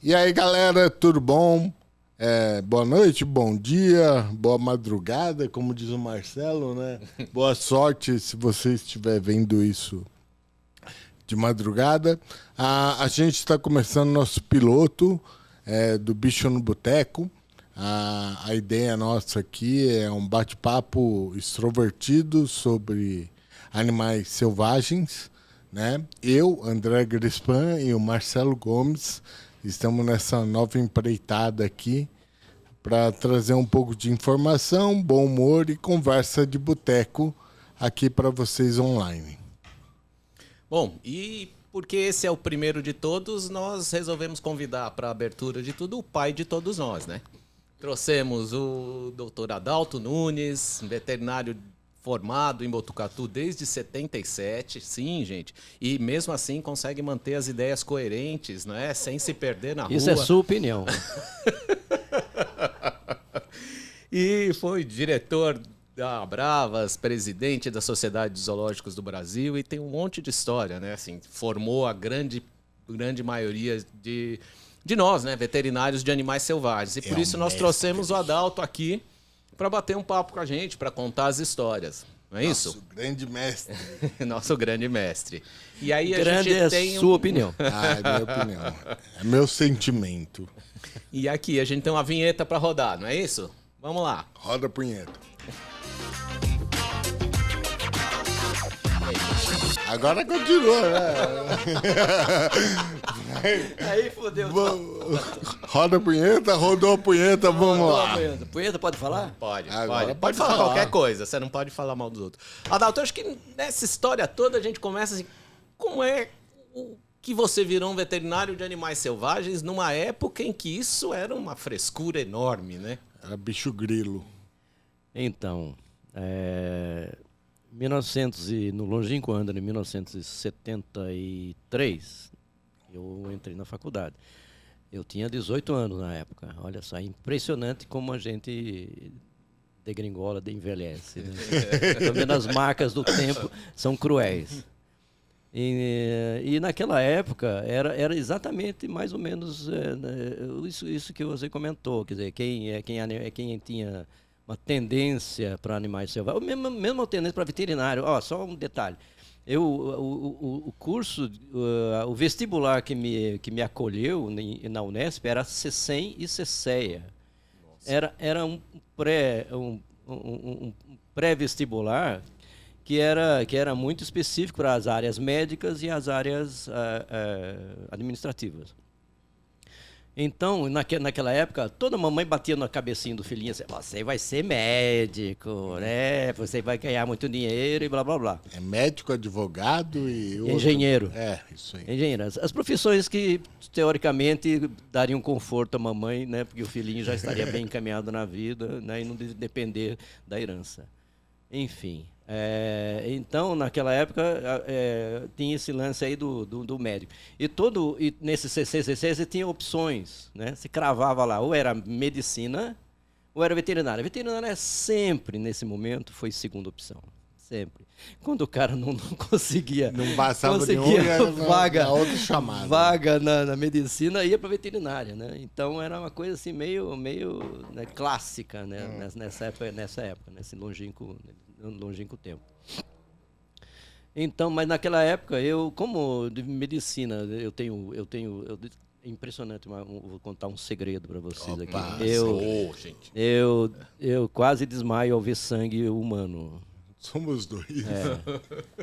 E aí, galera, tudo bom? Boa noite, bom dia, boa madrugada, como diz o Marcelo, né? Boa sorte se você estiver vendo isso de madrugada. A gente está começando nosso piloto do Bicho no Boteco. A ideia nossa aqui é um bate-papo extrovertido sobre animais selvagens, né? Eu, André Grispan e o Marcelo Gomes estamos nessa nova empreitada aqui para trazer um pouco de informação, bom humor e conversa de boteco aqui para vocês online. Bom, e porque esse é o primeiro de todos, nós resolvemos convidar para a abertura de tudo o pai de todos nós, né? Trouxemos o Dr. Adalto Nunes, veterinário formado em Botucatu desde 77, sim, gente. E mesmo assim consegue manter as ideias coerentes, não é? Sem se perder na rua. Isso é sua opinião. E foi diretor da Bravas, presidente da Sociedade de Zoológicos do Brasil e tem um monte de história, né? Assim, formou a grande maioria de nós, né? Veterinários de animais selvagens. E por isso nós trouxemos o Adalto aqui para bater um papo com a gente, para contar as histórias. Não é isso? Nosso grande mestre. Nosso grande mestre. E aí grande a gente tem sua opinião. É minha opinião. É meu sentimento. E aqui a gente tem uma vinheta para rodar, não é isso? Vamos lá. Roda a punheta. Agora continua, né? Aí fodeu. Roda a punheta, rodou a punheta, vamos lá. Punheta pode falar? Pode, Agora pode falar qualquer coisa, você não pode falar mal dos outros. Adalto, eu acho que nessa história toda a gente começa assim, como é que você virou um veterinário de animais selvagens numa época em que isso era uma frescura enorme, né? Era bicho grilo. Então, 1900 no longínquo ano de 1973, eu entrei na faculdade. Eu tinha 18 anos na época. Olha só, impressionante como a gente degringola, envelhece. Né? Também as marcas do tempo são cruéis. E naquela época era exatamente mais ou menos isso que você comentou. Quer dizer, quem tinha uma tendência para animais selvagens, mesmo tendência para veterinário. Só um detalhe. O curso, o vestibular que me acolheu na Unesp era CECEM e CECEA. Era um pré-vestibular que era muito específico para as áreas médicas e as áreas administrativas. Então, naquela época, toda mamãe batia na cabecinha do filhinho assim, você vai ser médico, né? Você vai ganhar muito dinheiro e blá, blá, blá. É médico, advogado e... engenheiro. Isso aí. Engenheiro. As profissões que, teoricamente, dariam conforto à mamãe, né? Porque o filhinho já estaria bem encaminhado na vida, né? E não depender da herança. Enfim... então, naquela época, tinha esse lance aí do médico. E nesse CCCC você tinha opções, né? Se cravava lá, ou era medicina, ou era veterinária. Veterinária sempre, nesse momento, foi segunda opção. Sempre. Quando o cara não conseguia... Não passava vaga na medicina, ia para veterinária, né? Então, era uma coisa assim, meio né, clássica, né? Nessa época, nesse longínquo tempo. Então, mas naquela época, como de medicina, é impressionante, vou contar um segredo para vocês aqui. Eu quase desmaio ao ver sangue humano. Somos dois.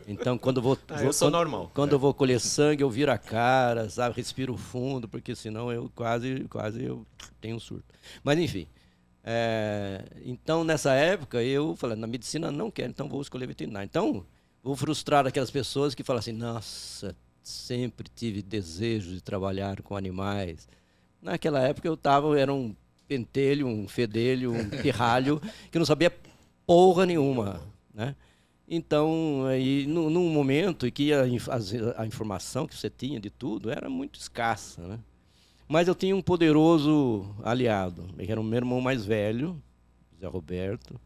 Então, quando eu vou colher sangue, eu viro a cara, sabe, respiro fundo, porque senão eu quase eu tenho um surto. Mas enfim. Então, nessa época, eu falei, na medicina não quero, então vou escolher veterinário. Então, vou frustrar aquelas pessoas que falam assim, nossa, sempre tive desejo de trabalhar com animais. Naquela época era um pentelho, um fedelho, um pirralho, que não sabia porra nenhuma, né? Então, aí, num momento em que a informação que você tinha de tudo era muito escassa, né? Mas eu tinha um poderoso aliado, que era o meu irmão mais velho, Zé Roberto,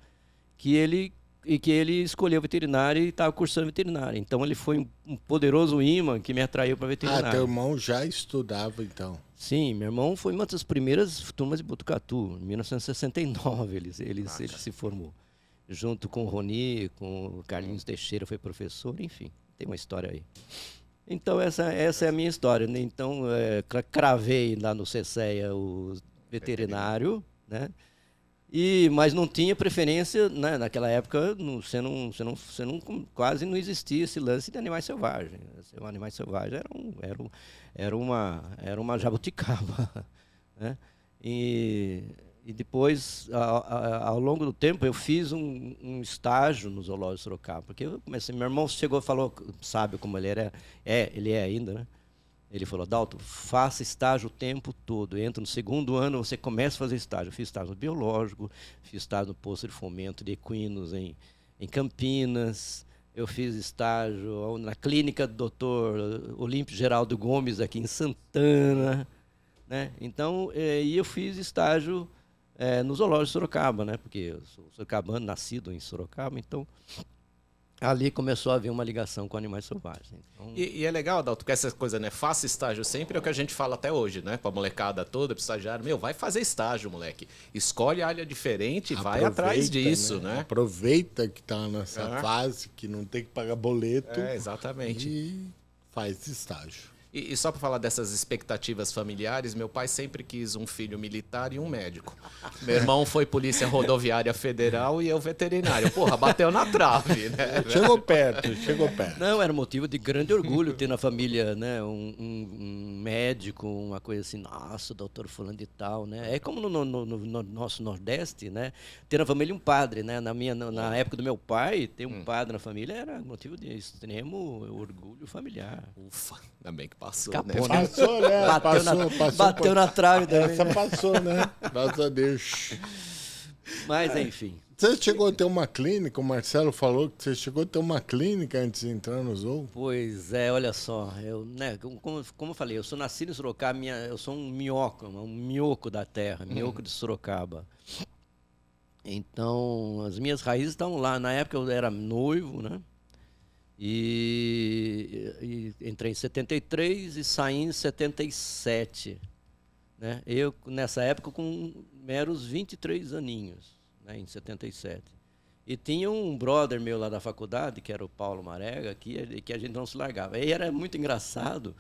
que ele que ele escolheu veterinária e estava cursando veterinária. Então ele foi um poderoso imã que me atraiu para veterinária. Ah, teu irmão já estudava então? Sim, meu irmão foi uma das primeiras turmas de Botucatu. Em 1969 ele se formou. Junto com o Roni, com o Carlinhos Teixeira, foi professor, enfim, tem uma história aí. Então essa é a minha história. Então cravei lá no CCEA o veterinário, né? Mas não tinha preferência, né? Naquela época quase não existia esse lance de animais selvagens. O animais selvagens era uma jabuticaba, né? E depois, ao longo do tempo, eu fiz um estágio no Zoológico de Sorocaba, porque eu comecei, meu irmão chegou e falou, sabe como ele ele é ainda, né? Ele falou, Adalto, faça estágio o tempo todo. Entra no segundo ano, você começa a fazer estágio. Eu fiz estágio no biológico, fiz estágio no posto de fomento de equinos em Campinas. Eu fiz estágio na clínica do Dr. Olímpio Geraldo Gomes, aqui em Santana, né? Então, eu fiz estágio no Zoológico de Sorocaba, né? Porque eu sou sorocabano, nascido em Sorocaba, então... Ali começou a haver uma ligação com animais selvagens. Então... E é legal, Adalto, porque essa coisa, né? Faça estágio sempre é o que a gente fala até hoje, né? Pra molecada toda, pro estagiário. Vai fazer estágio, moleque. Escolhe área diferente e vai atrás disso, né? Aproveita que tá nessa fase, que não tem que pagar boleto. Exatamente. E faz estágio. E só para falar dessas expectativas familiares, meu pai sempre quis um filho militar e um médico. Meu irmão foi Polícia Rodoviária Federal e eu veterinário. Porra, bateu na trave, né? Chegou perto. Não, era motivo de grande orgulho ter na família, né, um médico, uma coisa assim, nossa, doutor fulano de tal, né? É como no nosso Nordeste, né? Ter na família um padre, né? Na época do meu pai, ter um padre na família era motivo de extremo orgulho familiar. Ufa, ainda bem que passou, Escapou, né? Passou, né? Bateu na trave também. Essa passou, né? Graças a Deus. Mas, enfim. Você chegou a ter uma clínica, o Marcelo falou que você chegou a ter uma clínica antes de entrar no zoo? Pois é, olha só, como eu falei, eu sou nascido em Sorocaba, eu sou um minhoco da terra, minhoco de Sorocaba. Então, as minhas raízes estão lá. Na época eu era noivo, né? E entrei em 73 e saí em 77. Né? Eu, nessa época, com meros 23 aninhos, né? Em 77. E tinha um brother meu lá da faculdade, que era o Paulo Marega, que a gente não se largava. E era muito engraçado,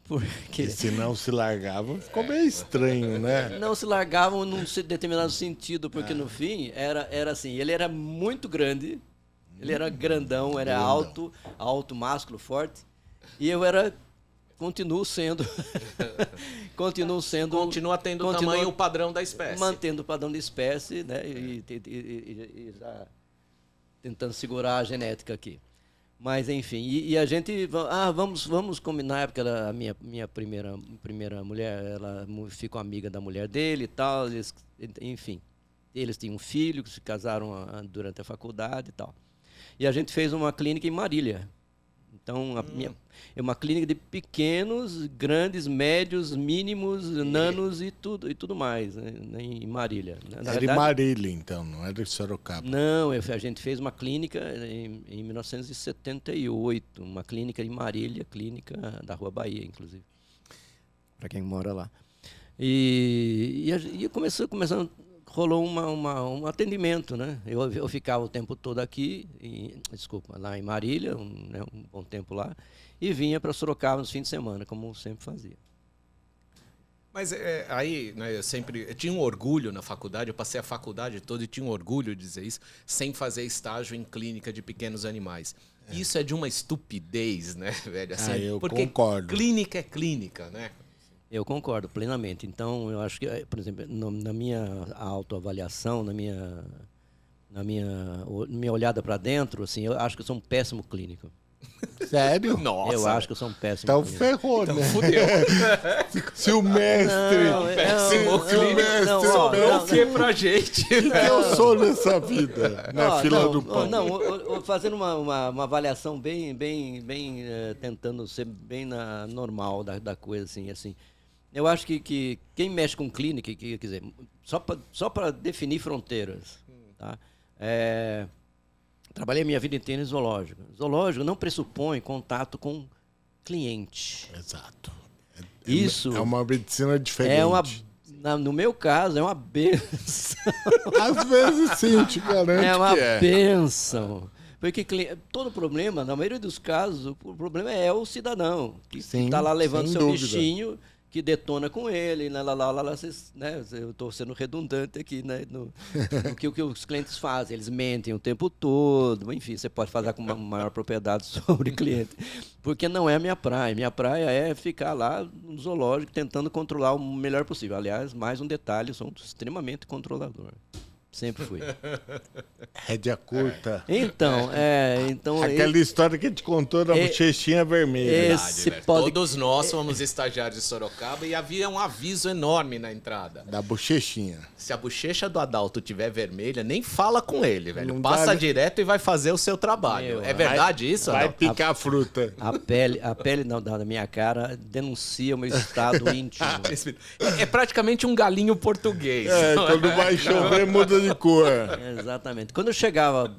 porque... E se não se largava, ficou meio estranho, né? Não se largavam num determinado sentido, porque no fim, era assim, ele era muito grande... Ele era grandão, era alto, másculo, forte. E eu continuo tendo o tamanho e o padrão da espécie. Mantendo o padrão da espécie, né? E já tentando segurar a genética aqui. Mas, enfim, e a gente... vamos combinar, na época a minha primeira mulher, ela ficou amiga da mulher dele e tal. Enfim, eles tinham um filho, que se casaram durante a faculdade e tal. E a gente fez uma clínica em Marília. Então, é uma clínica de pequenos, grandes, médios, mínimos, nanos e tudo mais, né, em Marília. Era de Marília, então, não era de Sorocaba? Não, a gente fez uma clínica em 1978, uma clínica em Marília, clínica da Rua Bahia, inclusive, para quem mora lá. E começando... Rolou um atendimento, né? Eu ficava o tempo todo aqui, lá em Marília, um bom tempo lá, e vinha para Sorocaba nos fins de semana, como sempre fazia. Mas aí, né, eu tinha um orgulho na faculdade, eu passei a faculdade toda e tinha um orgulho de dizer isso, sem fazer estágio em clínica de pequenos animais. Isso é de uma estupidez, né, velho? Assim, eu porque concordo. Clínica é clínica, né? Eu concordo plenamente. Então, eu acho que, por exemplo, na minha autoavaliação, na minha olhada para dentro, assim, eu acho que eu sou um péssimo clínico. Sério? Nossa. Eu acho que eu sou um péssimo então clínico. Ferrou, Então né? fudeu. Se o mestre... péssimo clínico. Sobrou o que pra gente? O que eu sou nessa vida? Na fila do pão. Fazendo uma avaliação bem tentando ser bem normal da coisa, assim. Eu acho que quem mexe com clínica, quer dizer, só para definir fronteiras, tá? Trabalhei minha vida inteira em zoológico. Zoológico não pressupõe contato com cliente. Exato. Isso é uma medicina diferente. No meu caso, é uma benção. Às vezes sim, te garanto é uma que é. benção. Porque todo problema, na maioria dos casos, o problema é o cidadão, que está lá levando seu bichinho, que detona com ele, né, eu estou sendo redundante aqui, né, no que os clientes fazem, eles mentem o tempo todo, enfim, você pode falar com uma maior propriedade sobre o cliente, porque não é a minha praia. Minha praia é ficar lá no zoológico tentando controlar o melhor possível. Aliás, mais um detalhe, eu sou extremamente controlador. Sempre fui. Rédea curta. Então, aquela história que a gente contou da bochechinha vermelha. Todos nós somos estagiários de Sorocaba e havia um aviso enorme na entrada. Da bochechinha. Se a bochecha do Adalto tiver vermelha, nem fala com ele, velho. Passa direto e vai fazer o seu trabalho. É verdade isso? Vai picar a fruta. A pele da minha cara denuncia o meu estado íntimo. É praticamente um galinho português. Quando vai chover, muda de cor. Exatamente. Quando eu chegava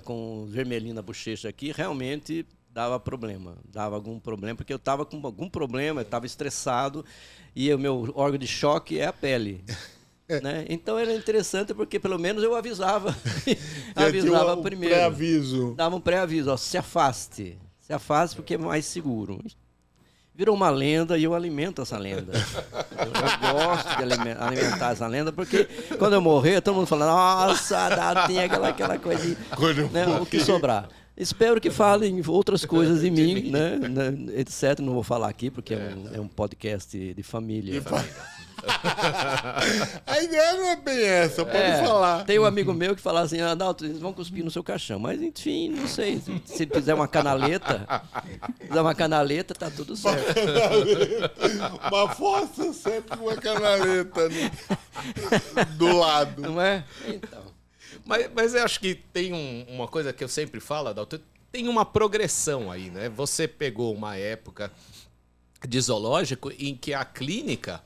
com o vermelhinho na bochecha aqui, realmente dava problema. Dava algum problema, porque eu estava com algum problema, eu estava estressado, e o meu órgão de choque é a pele. Né? Então era interessante, porque pelo menos eu avisava. Avisava primeiro. Pré-aviso. Dava um pré-aviso, se afaste. Se afaste porque é mais seguro. Virou uma lenda e eu alimento essa lenda. Eu gosto de alimentar essa lenda, porque quando eu morrer, todo mundo fala, nossa, tem aquela coisa, né, o que sobrar. Espero que falem outras coisas de mim, né, etc. Não vou falar aqui, porque é um podcast de família. A ideia não é bem essa, pode falar. Tem um amigo meu que fala assim, Adalto, eles vão cuspir no seu caixão. Mas, enfim, não sei. Se fizer uma canaleta, tá tudo certo. Uma fossa sempre uma canaleta, né? Do lado. Não é? Então. Mas eu acho que tem uma coisa que eu sempre falo, Adalto, tem uma progressão aí, né? Você pegou uma época de zoológico em que a clínica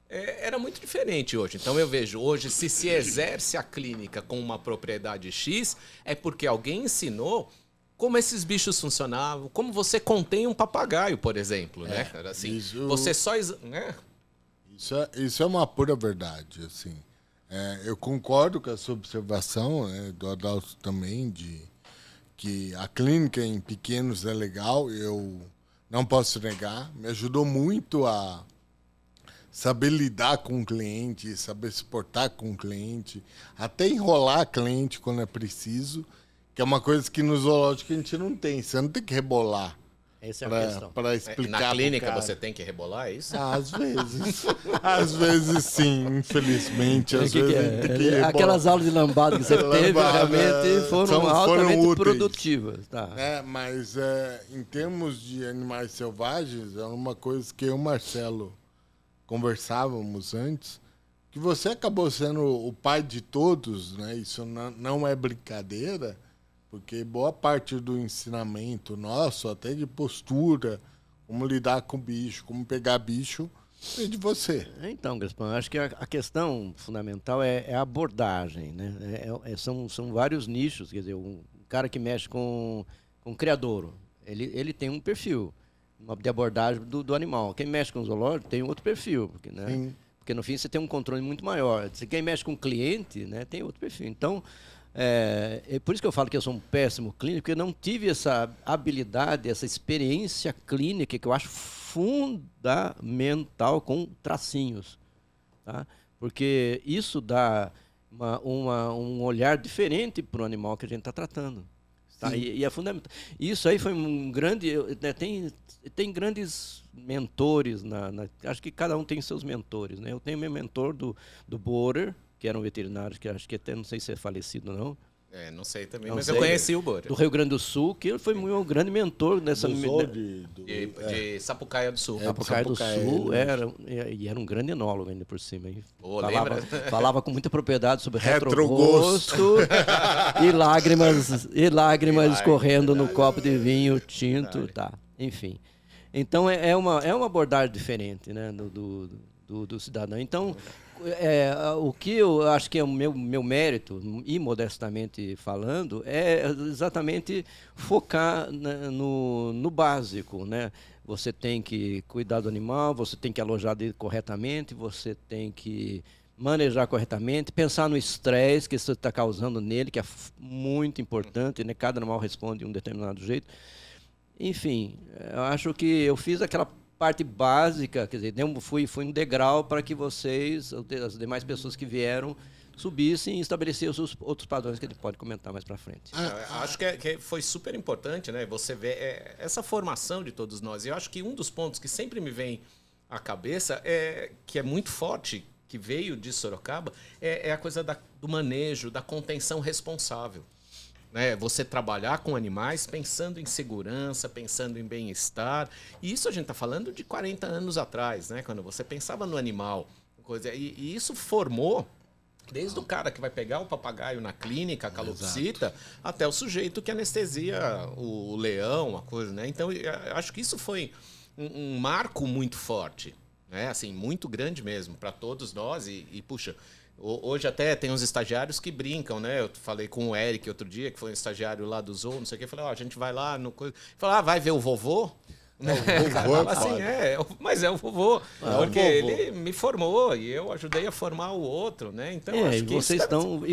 era muito diferente hoje. Então eu vejo, hoje, se exerce a clínica com uma propriedade X, é porque alguém ensinou como esses bichos funcionavam, como você contém um papagaio, por exemplo, né? Assim, você só... Né? Isso é uma pura verdade, assim. Eu concordo com a sua observação, né, do Adalto também, de que a clínica em pequenos é legal, eu não posso negar, me ajudou muito a saber lidar com o cliente, saber se portar com o cliente, até enrolar cliente quando é preciso, que é uma coisa que no zoológico a gente não tem, você não tem que rebolar. Essa é a questão. Para explicar. Na clínica você tem que rebolar, é isso? Às vezes. Às vezes sim, infelizmente. Às vezes tem que rebolar. Aquelas aulas de lambada que você teve realmente foram altamente produtivas. Tá. Mas em termos de animais selvagens, é uma coisa que eu e o Marcelo conversávamos antes, que você acabou sendo o pai de todos, né? Isso não é brincadeira. Porque boa parte do ensinamento nosso, até de postura, como lidar com bicho, como pegar bicho, é de você. Então, Gaspar, acho que a questão fundamental é a abordagem, né? São vários nichos. Quer dizer, um cara que mexe com criadouro, ele tem um perfil de abordagem do animal. Quem mexe com zoológico tem outro perfil, porque, né? Porque no fim você tem um controle muito maior. Quem mexe com cliente, né, tem outro perfil. Então, é por isso que eu falo que eu sou um péssimo clínico, porque eu não tive essa habilidade, essa experiência clínica que eu acho fundamental com tracinhos. Tá? Porque isso dá um olhar diferente para o animal que a gente está tratando. Tá? E é fundamental. Isso aí foi um grande... Tem grandes mentores. Acho que cada um tem seus mentores. Né? Eu tenho meu mentor do Borer, que era um veterinário que acho que até não sei se é falecido ou não. Não sei também, mas eu conheci o Borer. Do Rio Grande do Sul, que ele foi um grande mentor nessa... De Sapucaia do Sul. Sapucaia do Sul, era um grande enólogo ainda por cima. Hein? Falava com muita propriedade sobre retrogosto e lágrimas escorrendo no copo de vinho tinto. Tá. Enfim. Então é uma abordagem diferente, né, do do cidadão. Então, o que eu acho que é o meu mérito, e modestamente falando, é exatamente focar no básico, né? Você tem que cuidar do animal, você tem que alojar dele corretamente, você tem que manejar corretamente, pensar no estresse que você está causando nele, que é muito importante, né? Cada animal responde de um determinado jeito. Enfim, eu acho que eu fiz aquela parte básica, quer dizer, fui um degrau para que vocês, as demais pessoas que vieram, subissem e estabelecessem os outros padrões que a gente pode comentar mais para frente. Acho que foi super importante, né? Você vê essa formação de todos nós. E eu acho que um dos pontos que sempre me vem à cabeça, que é muito forte, que veio de Sorocaba, é a coisa do manejo, da contenção responsável. Né? Você trabalhar com animais pensando em segurança, pensando em bem-estar. E isso a gente está falando de 40 anos atrás, né? Quando você pensava no animal. E isso formou desde o cara que vai pegar o papagaio na clínica, a calopsita, até o sujeito que anestesia o leão, a coisa, né? Então, eu acho que isso foi um marco muito forte, né? Assim, muito grande mesmo para todos nós. Puxa, hoje até tem uns estagiários que brincam, né? Eu falei com o Eric outro dia, que foi um estagiário lá do Zoo, não sei o que. Eu falei, a gente vai lá no... Falei, vai ver o vovô? Mas é o vovô, porque ele me formou e eu ajudei a formar o outro, né? Então, acho que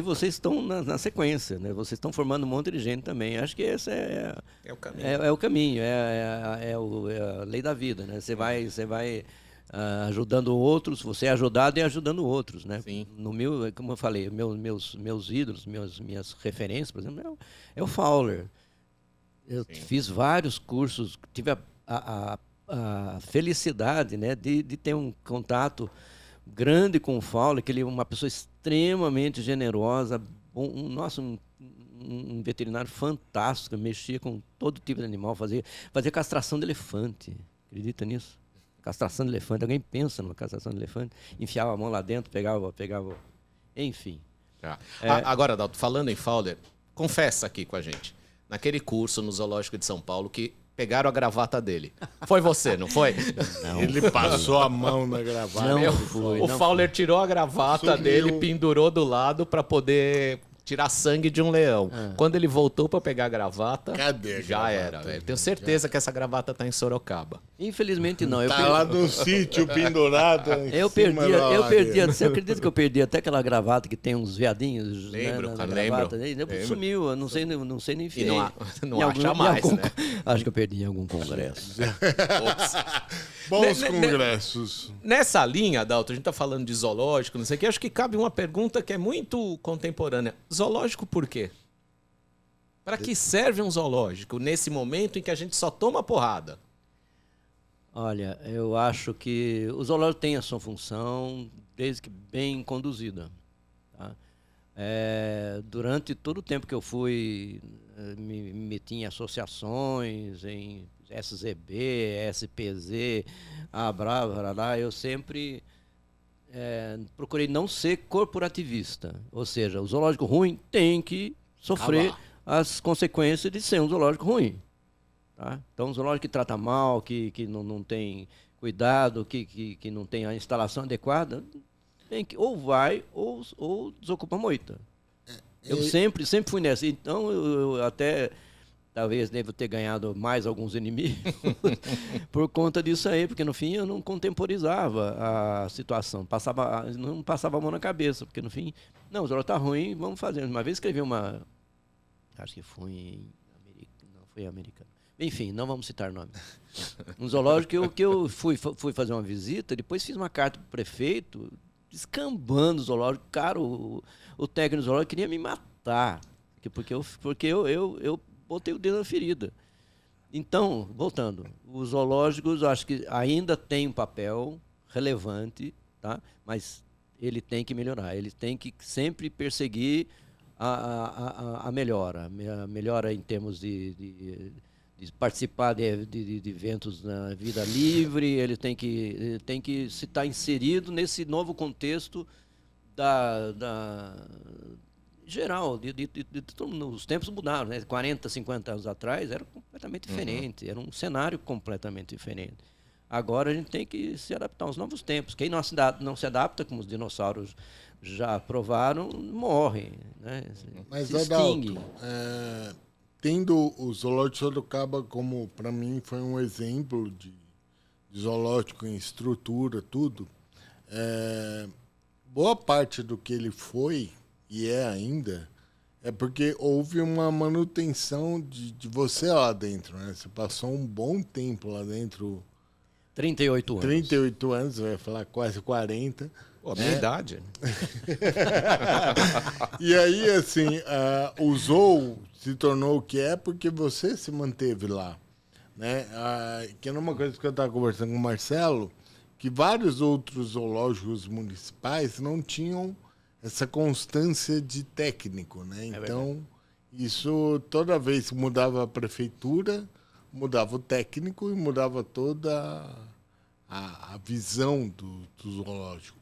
vocês estão na sequência, né? Vocês estão formando um monte de gente também. Acho que esse é o caminho. É o caminho, é a lei da vida, né? Você vai ajudando outros, você é ajudado e ajudando outros, né? Sim. No meu, como eu falei, meus ídolos, minhas referências, por exemplo, é o Fowler. Eu fiz vários cursos, tive a felicidade, né, de ter um contato grande com o Fowler, que ele é uma pessoa extremamente generosa, um veterinário fantástico, mexia com todo tipo de animal, fazia castração de elefante. Acredita nisso? Castração de elefante. Alguém pensa numa castração de elefante? Enfiava a mão lá dentro, pegava... Enfim. Agora, Adalto, falando em Fowler, confessa aqui com a gente. Naquele curso no Zoológico de São Paulo que pegaram a gravata dele. Foi você, não foi? Não. Ele passou a mão na gravata. O Fowler tirou a gravata dele, pendurou do lado para poder tirar sangue de um leão. Quando ele voltou para pegar a gravata, cadê? Já era, velho. Tenho certeza que essa gravata tá em Sorocaba. Infelizmente não. Lá no sítio pendurado. Eu perdi. Você acredita que eu perdi até aquela gravata que tem uns veadinhos? Lembro, na lembro. Sumiu, eu não sei nem enfiei. Não acha mais, né? Acho que eu perdi em algum congresso. Bons congressos. Nessa linha, Adalto, a gente tá falando de zoológico, não sei o que, acho que cabe uma pergunta que é muito contemporânea. Zoológico por quê? Para que serve um zoológico nesse momento em que a gente só toma porrada? Olha, eu acho que o zoológico tem a sua função, desde que bem conduzida. Tá? Durante todo o tempo que eu fui, me meti em associações, em SZB, SPZ, eu sempre procurei não ser corporativista. Ou seja, o zoológico ruim tem que sofrer as consequências de ser um zoológico ruim. Tá? Então, um zoológico que trata mal, que não tem cuidado, que não tem a instalação adequada, tem que, ou vai ou desocupa a moita. Eu sempre fui nessa. Então, eu até... Talvez devo ter ganhado mais alguns inimigos por conta disso aí, porque no fim eu não contemporizava a situação, não passava a mão na cabeça, porque no fim, não, o zoológico está ruim, vamos fazer. Uma vez escrevi acho que foi americano. Enfim, não vamos citar nomes. Um zoológico que eu fui fazer uma visita, depois fiz uma carta para o prefeito, descambando o zoológico. Cara, o técnico do zoológico queria me matar, porque eu botei o dedo na ferida. Então, voltando, os zoológicos, eu acho que ainda tem um papel relevante, tá? Mas ele tem que melhorar, ele tem que sempre perseguir a melhora. A melhora em termos de participar de eventos na vida livre, ele tem que se estar inserido nesse novo contexto geral, os tempos mudaram, né? 40, 50 anos atrás era completamente diferente, era um cenário completamente diferente. Agora a gente tem que se adaptar aos novos tempos. Quem não se adapta, como os dinossauros já provaram, morre, né? Mas, se extingue. Adalto, tendo o Zoológico de Sorocaba como, para mim, foi um exemplo de zoológico em estrutura, tudo, boa parte do que ele foi, e é ainda, é porque houve uma manutenção de você lá dentro, né? Você passou um bom tempo lá dentro. 38 anos. 38 anos, vai falar quase 40. Pô, a minha idade. E aí, assim, o Zoo se tornou o que é porque você se manteve lá. Né? Que era uma coisa que eu estava conversando com o Marcelo, que vários outros zoológicos municipais não tinham essa constância de técnico, né? Então, isso toda vez que mudava a prefeitura, mudava o técnico e mudava toda a visão do zoológico.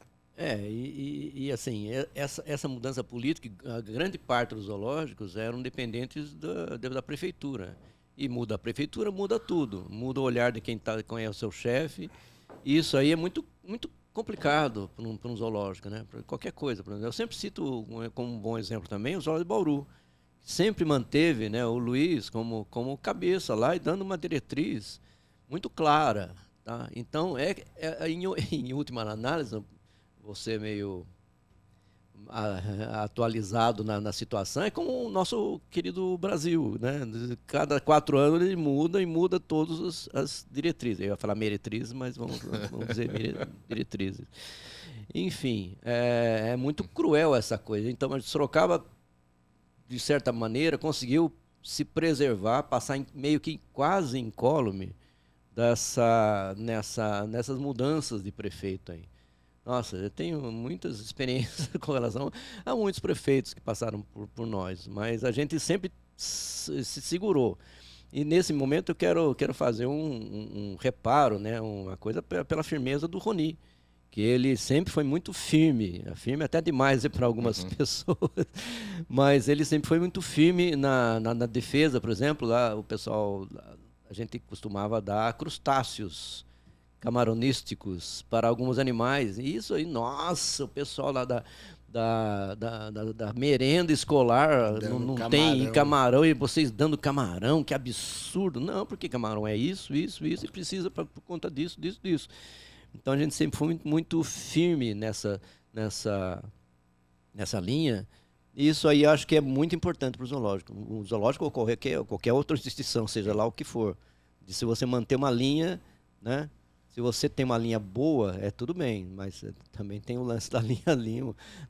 E assim, essa mudança política, a grande parte dos zoológicos eram dependentes da prefeitura. E muda a prefeitura, muda tudo. Muda o olhar de quem é o seu chefe. Isso aí é muito, muito complicado para um zoológico, né? Pra qualquer coisa. Por exemplo, eu sempre cito como um bom exemplo também o Zoológico de Bauru. Sempre manteve, né, o Luiz como cabeça lá e dando uma diretriz muito clara. Tá? Então, em última análise, você meio atualizado na situação, é como o nosso querido Brasil, né? Cada 4 anos ele muda e muda todas as diretrizes. Eu ia falar meretrizes, mas vamos dizer diretrizes. Enfim, é muito cruel essa coisa. Então, a Sorocaba, de certa maneira, conseguiu se preservar, passar meio que quase incólume nessas mudanças de prefeito aí. Nossa, eu tenho muitas experiências com relação a muitos prefeitos que passaram por nós, mas a gente sempre se segurou. E nesse momento eu quero fazer um reparo, né, uma coisa pela firmeza do Roni, que ele sempre foi muito firme até demais para algumas pessoas, mas ele sempre foi muito firme na defesa. Por exemplo, lá o pessoal, a gente costumava dar crustáceos camaronísticos para alguns animais. E isso aí, nossa, o pessoal lá da merenda escolar não tem camarão, e vocês dando camarão, que absurdo. Não, porque camarão é isso, e precisa por conta disso. Então a gente sempre foi muito, muito firme nessa linha. E isso aí acho que é muito importante para o zoológico. O zoológico ou qualquer outra instituição, seja lá o que for. Se você manter uma linha, né? Se você tem uma linha boa, tudo bem, mas também tem o lance da linha,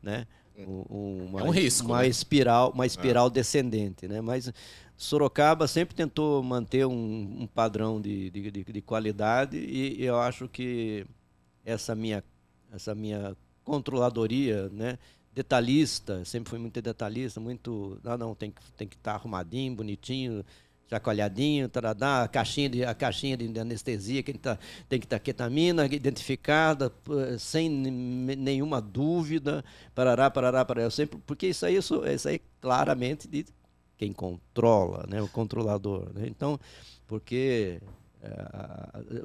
né? É um risco, uma espiral descendente, né? Mas Sorocaba sempre tentou manter um padrão de qualidade, e eu acho que essa minha controladoria, né? Detalhista, sempre fui muito detalhista, muito, tem que estar arrumadinho, bonitinho, chacoalhadinho, taradá, a caixinha de anestesia, tem que estar ketamina identificada, sem nenhuma dúvida, parará, eu sempre, porque isso aí claramente de quem controla, né, o controlador, né? Então, porque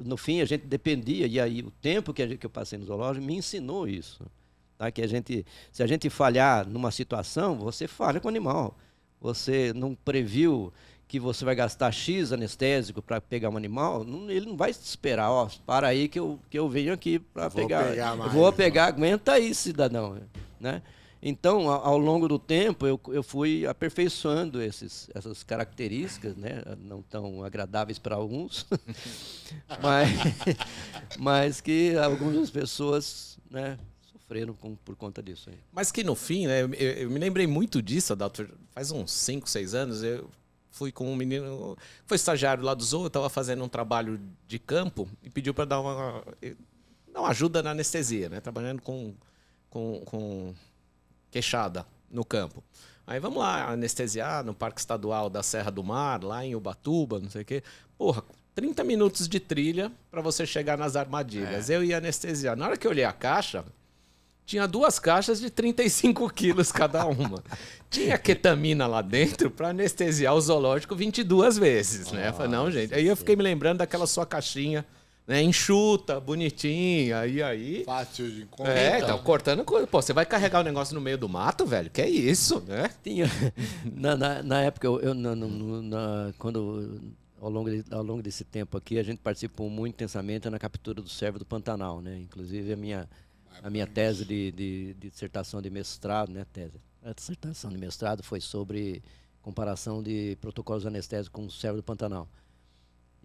no fim a gente dependia, e aí o tempo que eu passei no zoológico me ensinou isso, tá? Que se a gente falhar numa situação, você falha com o animal, você não previu que você vai gastar X anestésico para pegar um animal, ele não vai te esperar, para aí que eu venho aqui para pegar. Vou pegar, aguenta aí, cidadão, né? Então, ao longo do tempo, eu fui aperfeiçoando essas características, né? Não tão agradáveis para alguns, mas que algumas pessoas, né, sofreram por conta disso aí. Mas que no fim, né, eu me lembrei muito disso, Adalto, faz uns 5, 6 anos, eu fui com um menino, foi estagiário lá do Zoo, eu estava fazendo um trabalho de campo e pediu para dar uma ajuda na anestesia, né? Trabalhando com queixada no campo. Aí vamos lá anestesiar no Parque Estadual da Serra do Mar, lá em Ubatuba, não sei o quê. Porra, 30 minutos de trilha para você chegar nas armadilhas. Eu ia anestesiar. Na hora que eu olhei a caixa, tinha 2 caixas de 35 quilos cada uma. Tinha ketamina lá dentro para anestesiar o zoológico 22 vezes, né? Eu falei, não, gente. Aí eu fiquei me lembrando daquela sua caixinha né, enxuta, bonitinha, e aí... Fácil de encontrar. Então, cortando coisa. Pô, você vai carregar o negócio no meio do mato, velho? Que é isso, né? Tinha, na época, quando, ao longo desse tempo aqui, a gente participou muito intensamente na captura do cervo do Pantanal, né? Inclusive, a minha tese de dissertação de mestrado, né? A dissertação de mestrado foi sobre comparação de protocolos anestésicos com o cervo do Pantanal.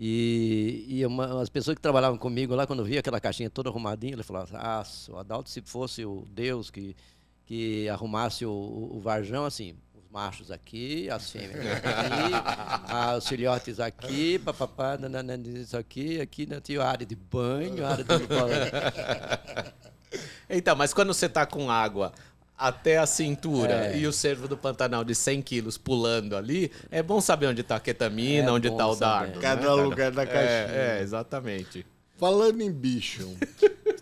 E as pessoas que trabalhavam comigo lá, quando via aquela caixinha toda arrumadinha, ele falava: ah, o Adalto, se fosse o Deus que arrumasse o Varjão, assim, os machos aqui, as fêmeas aqui, os filhotes aqui, papapá, isso aqui, né, tinha a área de banho, a área de... Então, mas quando você tá com água até a cintura e o cervo do Pantanal de 100 quilos pulando ali, é bom saber onde tá a ketamina, onde tá o dardo. Cada lugar da caixinha. Exatamente. Falando em bicho,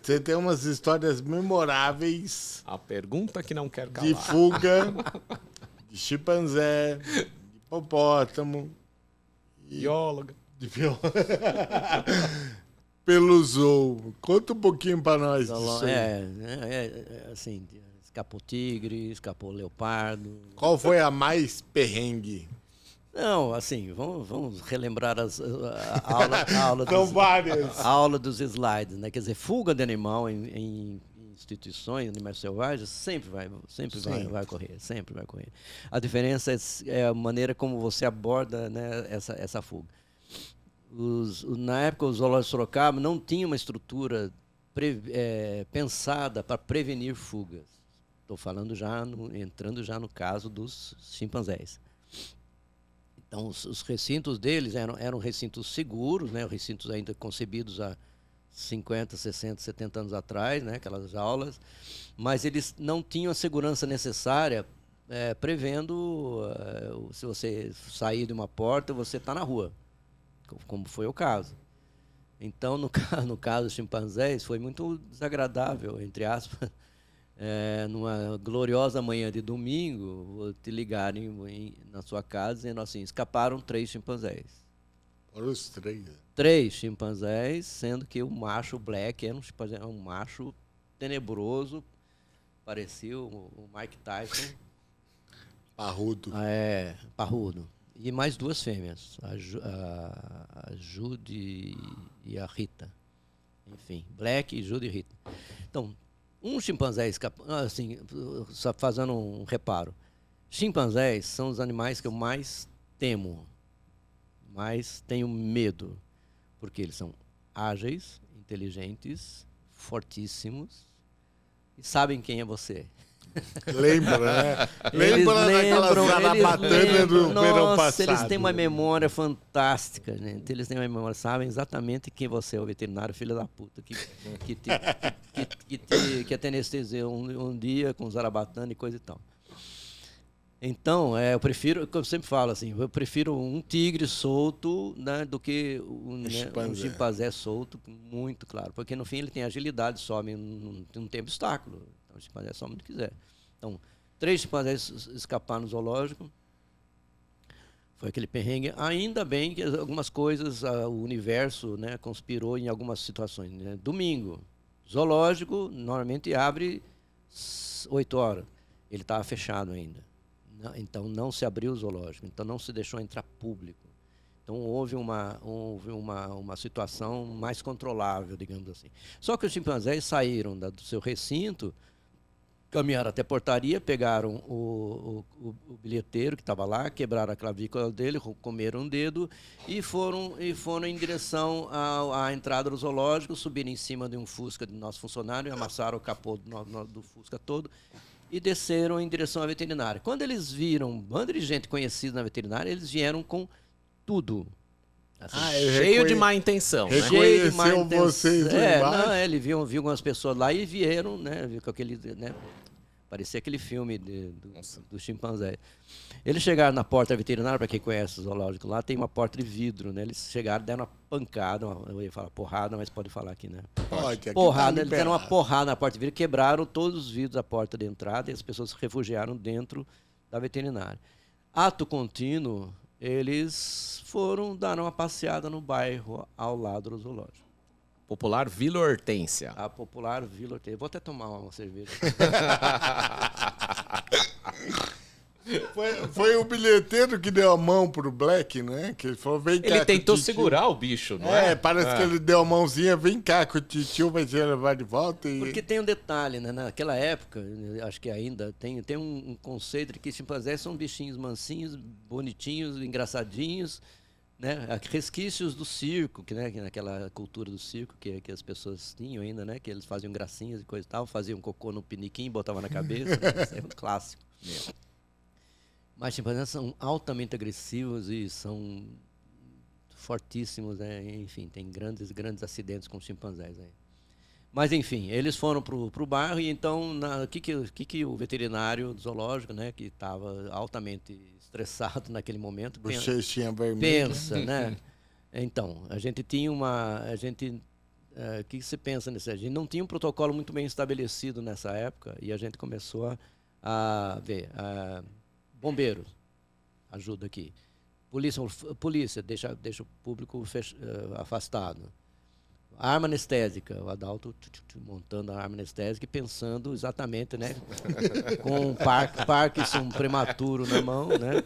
você tem umas histórias memoráveis. A pergunta que não quer calar. De fuga, de chimpanzé, de hipopótamo. Bióloga. De bióloga. Pelo zoo. Conta um pouquinho pra nós disso aí. Assim, escapou tigre, escapou leopardo. Qual foi a mais perrengue? Não, assim, vamos relembrar a aula São várias. A aula dos slides, né? Quer dizer, fuga de animal em instituições, animais selvagens, sempre vai ocorrer, sempre vai ocorrer. A diferença é a maneira como você aborda, né, essa fuga. Na época, os zoológicos de Sorocaba não tinham uma estrutura pensada para prevenir fugas. Estou falando entrando já no caso dos chimpanzés. Então, os recintos deles eram recintos seguros, né? Recintos ainda concebidos há 50, 60, 70 anos atrás, né? Aquelas jaulas, mas eles não tinham a segurança necessária, prevendo se você sair de uma porta, você está na rua, como foi o caso. Então, no caso dos chimpanzés, foi muito desagradável, entre aspas, numa gloriosa manhã de domingo, vou te ligar na sua casa dizendo assim: escaparam 3 chimpanzés. Foram os 3. 3 chimpanzés, sendo que o macho Black era um macho tenebroso, parecia o Mike Tyson. Parrudo. Parrudo. E mais 2 fêmeas, a Judy e a Rita. Enfim, Black, Judy e Rita. Então, um chimpanzé assim, só fazendo um reparo. Chimpanzés são os animais que eu mais temo, mais tenho medo, porque eles são ágeis, inteligentes, fortíssimos e sabem quem é você. Lembra, né? Lembra daquela zarabatana do verão passado. Eles têm uma memória fantástica, gente. Eles têm uma memória, sabem exatamente quem você é, o veterinário, filho da puta, que te anestesiou um dia com zarabatana e coisa e tal. Então, eu prefiro, como eu sempre falo assim, eu prefiro um tigre solto, né, do que um chimpanzé solto, muito claro. Porque no fim ele tem agilidade, some, não tem obstáculo. Então o chimpanzé some onde quiser. Então, 3 chimpanzés escaparam no zoológico. Foi aquele perrengue. Ainda bem que algumas coisas, o universo, né, conspirou em algumas situações. Né? Domingo, zoológico normalmente abre 8 horas. Ele estava fechado ainda. Então não se abriu o zoológico. Então não se deixou entrar público. Então houve uma situação mais controlável, digamos assim. Só que os chimpanzés saíram do seu recinto, caminharam até a portaria, pegaram o bilheteiro que estava lá, quebraram a clavícula dele, comeram um dedo e foram em direção à entrada do zoológico, subiram em cima de um Fusca do nosso funcionário, amassaram o capô do Fusca todo e desceram em direção à veterinária. Quando eles viram um bando de gente conhecida na veterinária, eles vieram com tudo. Assim, cheio de má intenção, né? Cheio de má intenção. Vocês ele viu algumas pessoas lá e vieram, né? Viu com aquele, né? Parecia aquele filme do chimpanzé. Eles chegaram na porta veterinária, para quem conhece o zoológico lá, tem uma porta de vidro, né? Eles chegaram, deram uma pancada, eu ia falar porrada, mas pode falar aqui, né? Pode. Porrada, eles deram uma porrada na porta de vidro, quebraram todos os vidros da porta de entrada e as pessoas se refugiaram dentro da veterinária. Ato contínuo, eles foram dar uma passeada no bairro ao lado do zoológico. popular Vila Hortência. A popular Vila Hortência. Vou até tomar uma cerveja. Foi o bilheteiro que deu a mão pro Black, né? Que ele falou, vem cá. Ele tentou segurar o bicho, não é? Parece que ele deu a mãozinha, vem cá que o tio vai te levar de volta. Porque tem um detalhe, né? Naquela época, acho que ainda tem um conceito de que chimpanzés são bichinhos mansinhos, bonitinhos, engraçadinhos, né? Resquícios do circo, que, né? Que naquela cultura do circo que as pessoas tinham ainda, né? Que eles faziam gracinhas e coisa e tal, faziam cocô no piniquim, botavam na cabeça. Né? Isso é um clássico. Mas chimpanzés são altamente agressivos e são fortíssimos, né? Enfim, tem grandes acidentes com chimpanzés aí. Mas enfim, eles foram pro bairro e então o que o veterinário zoológico, né, que estava altamente estressado naquele momento, bochechinha vermelha. Pensa, né? Então, a gente tinha o que você pensa nisso? A gente não tinha um protocolo muito bem estabelecido nessa época e a gente começou a ver bombeiros, ajuda aqui. Polícia deixa o público afastado. Arma anestésica, o Adalto montando a arma anestésica e pensando exatamente, né, com um Parkinson prematuro na mão, né?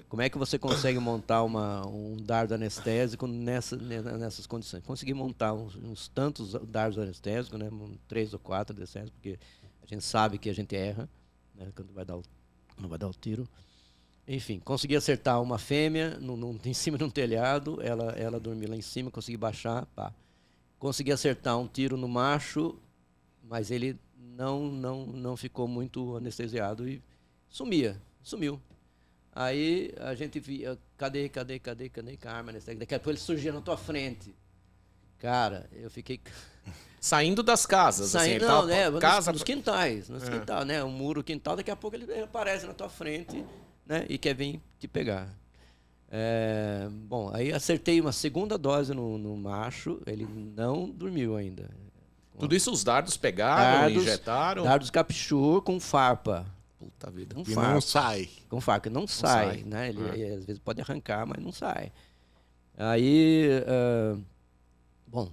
Como é que você consegue montar um dardo anestésico nessas condições? Consegui montar uns tantos dardos anestésicos, né, 3 ou 4 anestésios, porque a gente sabe que a gente erra, né, quando não vai dar o tiro. Enfim, consegui acertar uma fêmea em cima de um telhado, ela dormiu lá em cima, consegui baixar, pá. Consegui acertar um tiro no macho, mas ele não ficou muito anestesiado e sumiu. Aí a gente via, cadê a arma anestésica? Daqui a pouco ele surgia na tua frente. Cara, eu fiquei... Saindo das casas, não, né? Nos quintais, né? Um muro, quintal, daqui a pouco ele aparece na tua frente, né? E quer vir te pegar. Bom, aí acertei uma segunda dose no macho, ele não dormiu ainda. Tudo isso os dardos pegaram, injetaram? Dardos capichur com farpa. Puta vida. E não sai. Com farpa, não sai, né? Ele às vezes pode arrancar, mas não sai. Aí,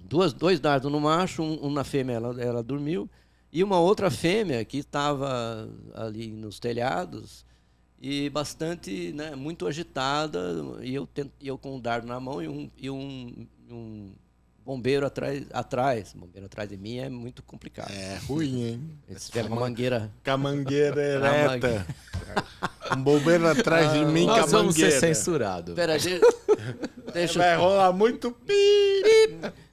dois dardos no macho, um na fêmea, ela dormiu, e uma outra fêmea que estava ali nos telhados, e bastante, né, muito agitada, e eu com o dardo na mão e um bombeiro atrás. Bombeiro atrás de mim é muito complicado. É ruim, hein? Se tiver uma mangueira... Com a mangueira ereta. Um bombeiro atrás de mim com a mangueira. Nós vamos ser censurados. Pera, deixa vai rolar muito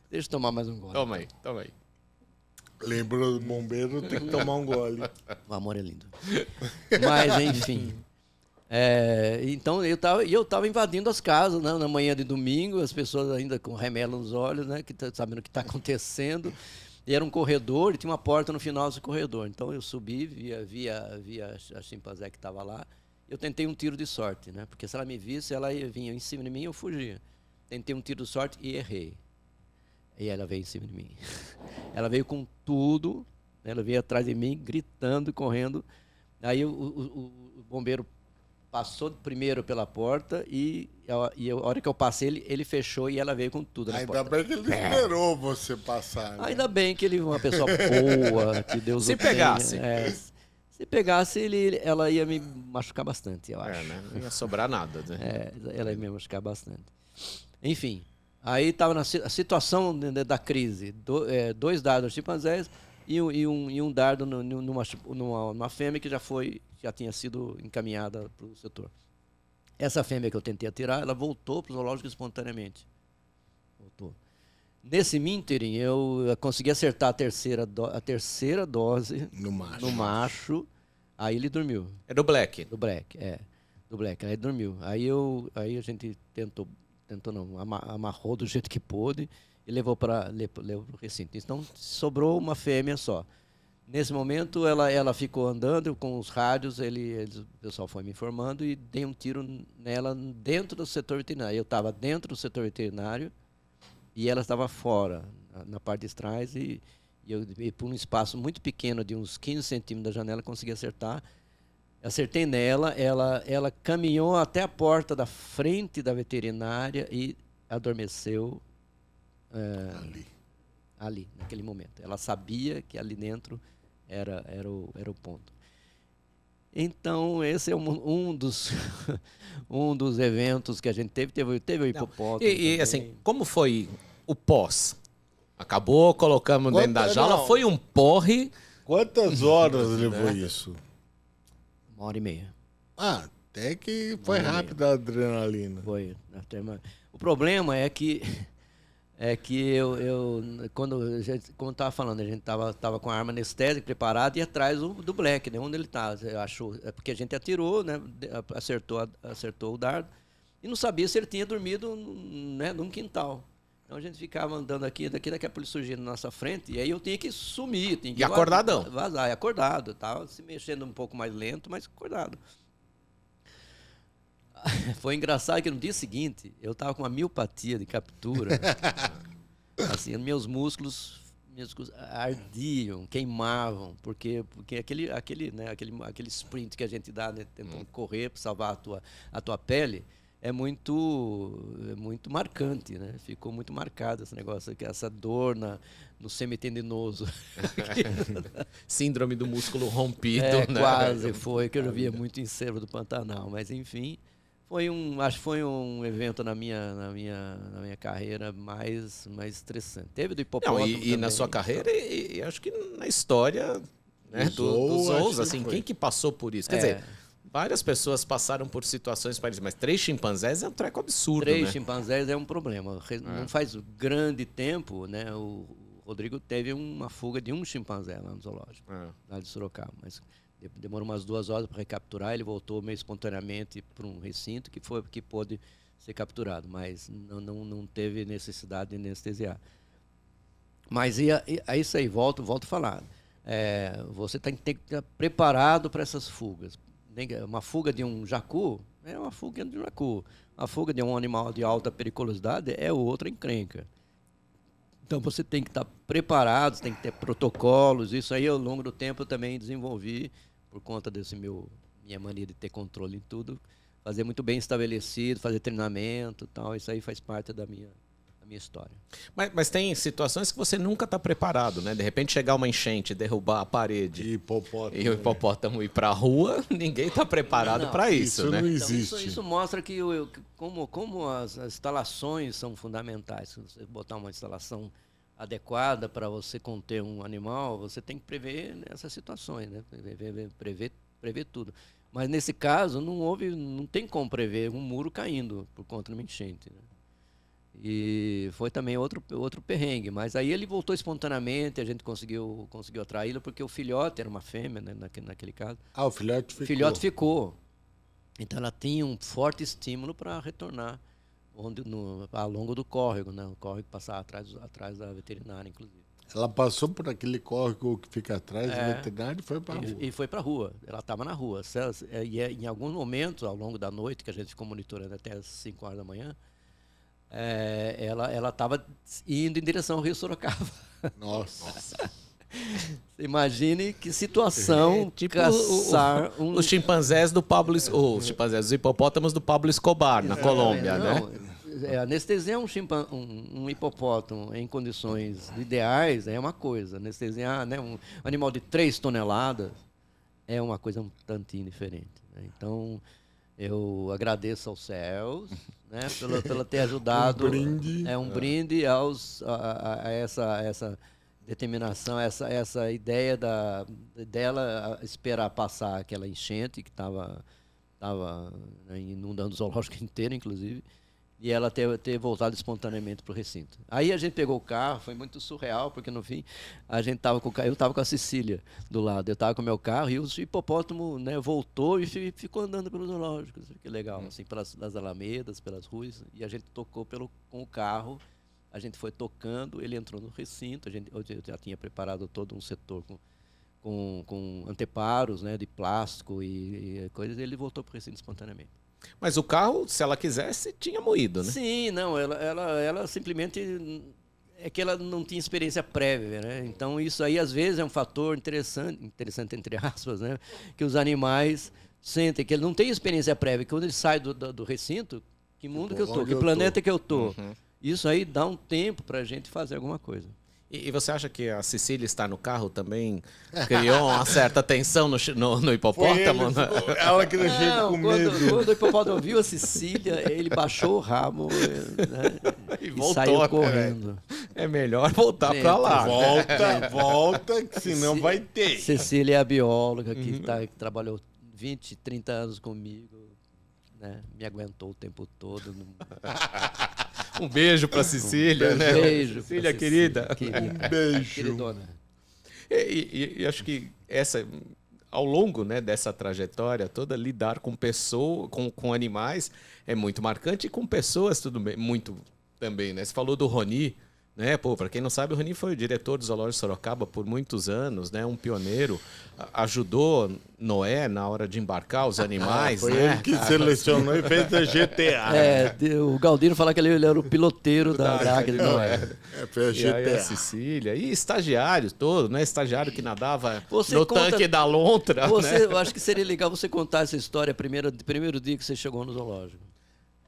Deixa eu tomar mais um gole. Toma aí. Lembrou do bombeiro, tem que tomar um gole. O amor é lindo. Mas, enfim... então eu estava invadindo as casas, né, na manhã de domingo, as pessoas ainda com remela nos olhos, né, sabendo o que está acontecendo. E era um corredor e tinha uma porta no final desse corredor. Então eu subi, via a chimpanzé que estava lá. Eu tentei um tiro de sorte, né, porque se ela me visse, ela vinha em cima de mim e eu fugia. Tentei um tiro de sorte e errei. E ela veio em cima de mim. Ela veio com tudo, né, ela veio atrás de mim, gritando, correndo. Aí o bombeiro passou primeiro pela porta e a hora que eu passei, ele fechou e ela veio com tudo na porta. Ainda bem que ele esperou você passar. Né? Ainda bem que ele é uma pessoa boa, que Deus Se pegasse. Se pegasse, ela ia me machucar bastante, eu acho. Né? Não ia sobrar nada. Né? Ela ia me machucar bastante. Enfim, aí estava na situação da crise. 2 dardos chimpanzés e um dardo numa fêmea que já tinha sido encaminhada para o setor. Essa fêmea que eu tentei atirar, ela voltou para o zoológico espontaneamente. Voltou. Nesse ínterim, eu consegui acertar a terceira dose no macho. Aí ele dormiu. É do Black? Do Black. Aí dormiu. Aí a gente amarrou do jeito que pôde e levou para o recinto. Então, sobrou uma fêmea só. Nesse momento, ela ficou andando com os rádios, o pessoal foi me informando e dei um tiro nela dentro do setor veterinário. Eu estava dentro do setor veterinário e ela estava fora, na parte de trás, e por um espaço muito pequeno, de uns 15 centímetros da janela, consegui acertar. Acertei nela, ela caminhou até a porta da frente da veterinária e adormeceu ali, naquele momento. Ela sabia que ali dentro era o ponto. Então, esse é um dos, um dos eventos que a gente teve o hipopótamo. E assim, como foi o pós? Acabou, colocamos dentro da jaula, foi um porre. Quantas horas levou isso? 1h30. Até que foi rápido a adrenalina. Foi. O problema é que eu quando estava falando, a gente tava com a arma anestésica preparada e atrás do Black, né? Onde ele tá, achou, é porque a gente atirou, né? Acertou o dardo e não sabia se ele tinha dormido, né, num quintal. Então a gente ficava andando aqui, daqui a pouco ele surgia na nossa frente e aí eu tinha que sumir, tinha que acordadão. Vazar, e acordado, tava se mexendo um pouco mais lento, mas acordado. Foi engraçado que no dia seguinte eu estava com uma miopatia de captura. Assim, meus músculos ardiam, queimavam, porque aquele sprint que a gente dá, né, tentando correr para salvar a tua pele, é muito marcante, né? Ficou muito marcado esse negócio, essa dor no semitendinoso. Síndrome do músculo rompido, né? Quase foi, que eu via muito em Cerro do Pantanal, mas enfim. Acho que foi um evento na minha carreira mais estressante. Teve do hipopótamo e na sua carreira, e acho que na história, né, dos zoos, assim, quem que passou por isso? Quer dizer, várias pessoas passaram por situações parecidas, mas 3 chimpanzés é um treco absurdo, 3 né? chimpanzés é um problema. Não faz grande tempo, né, o Rodrigo teve uma fuga de um chimpanzé lá no zoológico, lá de Sorocaba, mas demorou umas 2 horas para recapturar, ele voltou meio espontaneamente para um recinto que pôde ser capturado, mas não teve necessidade de anestesiar. Mas é isso aí, volto a falar. Você tem que estar preparado para essas fugas. Uma fuga de um jacu é uma fuga de um jacu. A fuga de um animal de alta periculosidade é outra encrenca. Então você tem que estar preparado, tem que ter protocolos. Isso aí ao longo do tempo eu também desenvolvi por conta minha mania de ter controle em tudo, fazer muito bem estabelecido, fazer treinamento e tal. Isso aí faz parte da minha história. Mas tem situações que você nunca está preparado, né? De repente chegar uma enchente, derrubar a parede e o hipopótamo ir para a rua, ninguém está preparado para isso, né? Não existe. Então, isso mostra que como as instalações são fundamentais. Se você botar uma instalação adequada para você conter um animal, você tem que prever essas situações, né? Prever tudo. Mas nesse caso não tem como prever um muro caindo por conta de uma enchente, né? E foi também outro perrengue, mas aí ele voltou espontaneamente, a gente conseguiu atraí-lo porque o filhote era uma fêmea, né, naquele caso. O filhote ficou. O filhote ficou. Então ela tinha um forte estímulo para retornar ao longo do córrego, né? O córrego passava atrás da veterinária, inclusive. Ela passou por aquele córrego que fica atrás do veterinário e foi para a rua. E foi para a rua. Ela estava na rua. E em alguns momentos, ao longo da noite, que a gente ficou monitorando até as 5 horas da manhã, ela estava indo em direção ao Rio Sorocaba. Nossa. Imagine que situação tipo caçar os chimpanzés do Pablo, os chimpanzés, os hipopótamos do Pablo Escobar, na Colômbia, né? Anestesiar um hipopótamo em condições ideais é uma coisa. Anestesiar, né, um animal de 3 toneladas é uma coisa um tantinho diferente, né? Então, eu agradeço aos céus, né, pela ter ajudado. Um brinde a essa determinação, essa ideia dela esperar passar aquela enchente que estava inundando o zoológico inteiro, inclusive, e ela ter voltado espontaneamente para o recinto. Aí a gente pegou o carro, foi muito surreal, porque no fim a gente eu estava com a Cecília do lado, eu estava com o meu carro e o hipopótamo, né, voltou e ficou andando pelos zoológicos. Que legal, assim, pelas alamedas, pelas ruas, e a gente tocou com o carro. A gente foi tocando, ele entrou no recinto, eu já tinha preparado todo um setor com anteparos, né, de plástico e coisas, e ele voltou para o recinto espontaneamente. Mas o carro, se ela quisesse, tinha moído, né? Sim, não, ela simplesmente... É que ela não tinha experiência prévia, né? Então isso aí às vezes é um fator interessante entre aspas, né? Que os animais sentem, que ele não tem experiência prévia, que quando ele sai do recinto, que mundo que eu tô, que planeta que eu tô. Isso aí dá um tempo para a gente fazer alguma coisa. E você acha que a Cecília estar no carro também criou uma certa tensão no hipopótamo? Ela que deixou com medo. Quando o hipopótamo viu a Cecília, ele baixou o rabo, né, e voltou, saiu correndo. É melhor voltar para lá. Volta, que senão vai ter. Cecília é a bióloga que trabalhou 20, 30 anos comigo, né? Me aguentou o tempo todo. Um beijo para Cecília, né? Beijo, Cecília, querida. Um beijo. Queridona. E acho que ao longo, né, dessa trajetória toda, lidar com pessoas, com animais é muito marcante, e com pessoas tudo bem, muito também, né? Você falou do Roni, né? Pô, para quem não sabe, o Roni foi o diretor do Zoológico de Sorocaba por muitos anos, né? Um pioneiro, ajudou Noé na hora de embarcar os animais, foi né? Ele que selecionou e fez a GTA. O Galdino fala que ele era o piloteiro da Águia de Noé. Foi a GTA. E aí a Cecília, e estagiários todos, né? Estagiário que nadava Você tanque da lontra. Né? Eu acho que seria legal você contar essa história primeiro dia que você chegou no zoológico.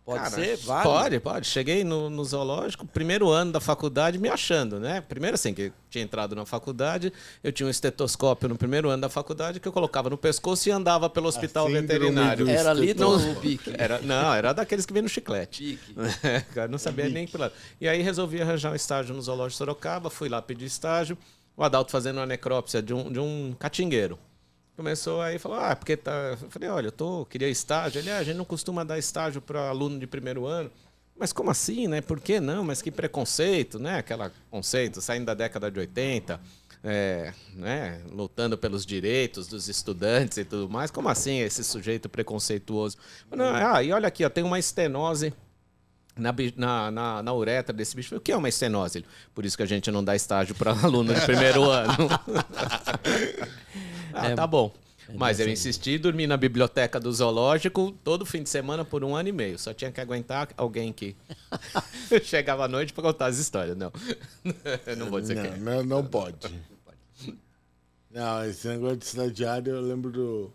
Pode ser? Vale? Pode. Cheguei no zoológico, primeiro ano da faculdade, me achando, né? Primeiro assim, que eu tinha entrado na faculdade, eu tinha um estetoscópio no primeiro ano da faculdade que eu colocava no pescoço e andava pelo hospital veterinário. Era ali no pique. Era daqueles que vem no chiclete. Pique. Cara, não sabia nem que lado. E aí resolvi arranjar um estágio no Zoológico de Sorocaba, fui lá pedir estágio, o Adalto fazendo uma necrópsia de um catingueiro. Começou aí e falou, porque tá... Eu falei, olha, queria estágio. Ele, a gente não costuma dar estágio para aluno de primeiro ano. Mas como assim, né? Por que não? Mas que preconceito, né? Aquele conceito saindo da década de 80, né? Lutando pelos direitos dos estudantes e tudo mais. Como assim esse sujeito preconceituoso? Não, e olha aqui, ó, tem uma estenose na uretra desse bicho. O que é uma estenose? Por isso que a gente não dá estágio para aluno de primeiro ano. Tá bom. Mas eu insisti, dormi na biblioteca do zoológico todo fim de semana por 1 ano e meio. Só tinha que aguentar alguém que chegava à noite para contar as histórias. Não, eu não vou dizer quem. Não pode. Não, esse negócio de estagiário, eu lembro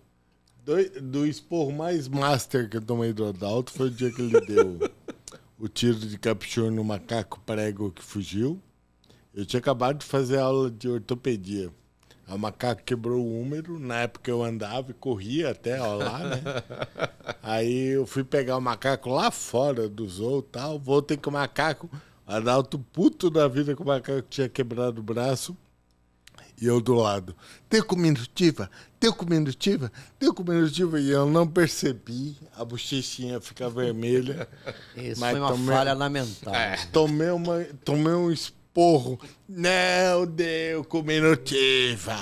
do esporro mais master que eu tomei do Adalto. Foi o dia que ele deu o tiro de capture no macaco prego que fugiu. Eu tinha acabado de fazer aula de ortopedia. O macaco quebrou o húmero, na época eu andava e corria até lá, né? Aí eu fui pegar o macaco lá fora do zoo e tal, voltei com o macaco, o Adalto puto da vida que o macaco tinha quebrado o braço, e eu do lado, tem cominutiva? E eu não percebi, a bochechinha ficar vermelha. Isso foi uma falha lamentável. Tomei um esporro. Não deu cominutiva.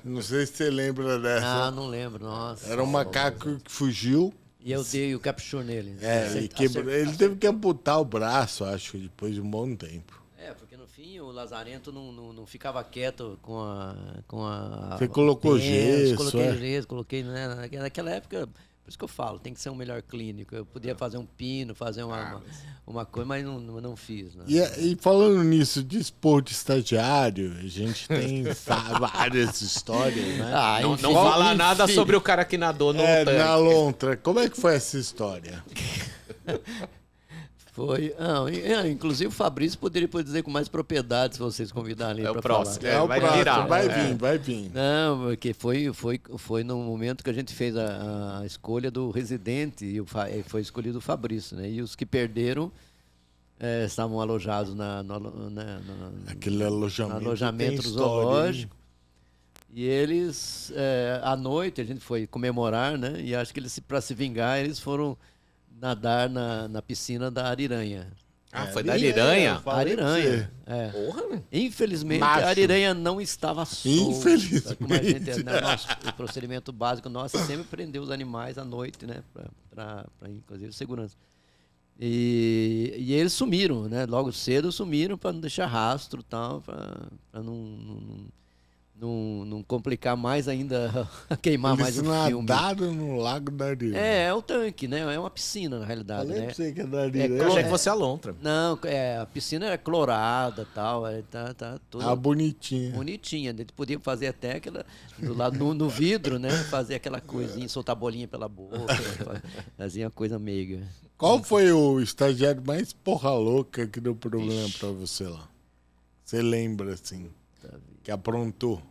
Não sei se você lembra dessa. Não lembro, nossa. Era um macaco que fugiu. E eu dei o capture nele. Ele teve que amputar o braço, acho, depois de um bom tempo. Porque no fim o Lazarento não ficava quieto com a Você colocou gesso. Coloquei, né? Naquela época, por isso que eu falo, tem que ser um melhor clínico. Eu podia fazer um pino, fazer uma coisa, mas não fiz. Né? E falando nisso, de esporro de estagiário, a gente tem várias histórias, né? Não fala nada sobre o cara que nadou no tanque. Na lontra. Como é que foi essa história? Foi. Inclusive o Fabrício poderia dizer com mais propriedade se vocês convidarem para falar. Vai vir. Não, porque foi no momento que a gente fez a escolha do residente e foi escolhido o Fabrício, né? E os que perderam estavam alojados aquele alojamento do zoológico. E eles, à noite, a gente foi comemorar, né? E acho que eles, para se vingar, eles foram nadar na piscina da Ariranha. Foi da Ariranha? Ariranha. Porra, né? Infelizmente, a Ariranha não estava solta. Infelizmente. Como a gente, o procedimento básico nosso é sempre prender os animais à noite, né? Para inclusive, segurança. E eles sumiram, né? Logo cedo sumiram para não deixar rastro e tal, para não complicar mais ainda, queimar mais o filme. Eles nadaram no Lago da Ariranha. É o tanque, né? É uma piscina, na realidade. Falei né? pra você que é da Ariranha. Eu achei que fosse a lontra. Não, a piscina era clorada e tal. Tá toda bonitinha. Bonitinha. A gente podia fazer até aquela, do lado no vidro, né? Fazer aquela coisinha, soltar bolinha pela boca. Fazia uma coisa meiga. Qual foi o estagiário mais porra louca que deu problema pra você lá? Você lembra, assim, que aprontou?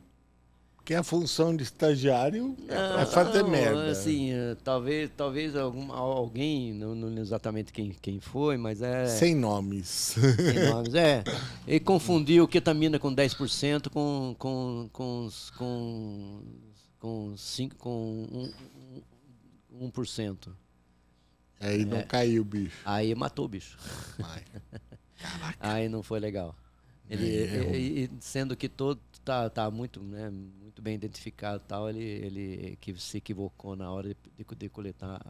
Porque a função de estagiário é fazer merda. Assim, talvez alguém, não exatamente quem foi, mas é... Sem nomes. Sem nomes, Ele confundiu ketamina com 10% com 1%. Aí não caiu o bicho. Aí matou o bicho. Caraca. Aí não foi legal. Sendo que todo tá muito, né, muito bem identificado, tal, ele que se equivocou na hora de coletar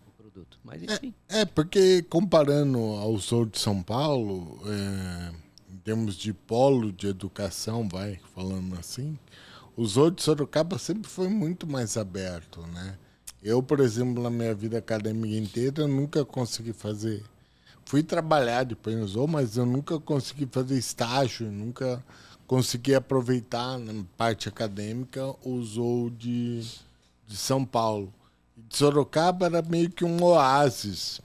o produto. Mas enfim. Porque comparando ao Sul de São Paulo, em termos de polo de educação, falando assim, o Sul de Sorocaba sempre foi muito mais aberto, né? Eu, por exemplo, na minha vida acadêmica inteira, nunca consegui fazer. Fui trabalhar depois no Zou, mas eu nunca consegui fazer estágio, nunca consegui aproveitar na parte acadêmica o Zou de São Paulo. De Sorocaba era meio que um oásis,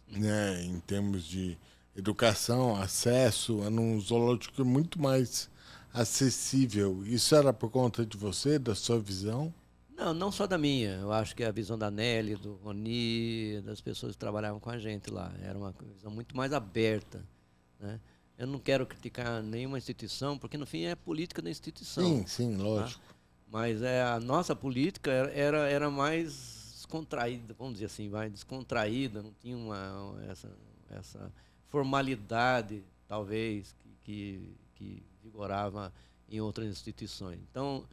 né, em termos de educação, acesso, era um zoológico muito mais acessível. Isso era por conta de você, da sua visão? Não só da minha. Eu acho que a visão da Nelly, do Roni, das pessoas que trabalhavam com a gente lá. Era uma visão muito mais aberta, né? Eu não quero criticar nenhuma instituição, porque no fim é política da instituição. Sim, lógico. Tá? Mas a nossa política era mais descontraída, vamos dizer assim, descontraída, não tinha essa formalidade, talvez, que vigorava em outras instituições. Então,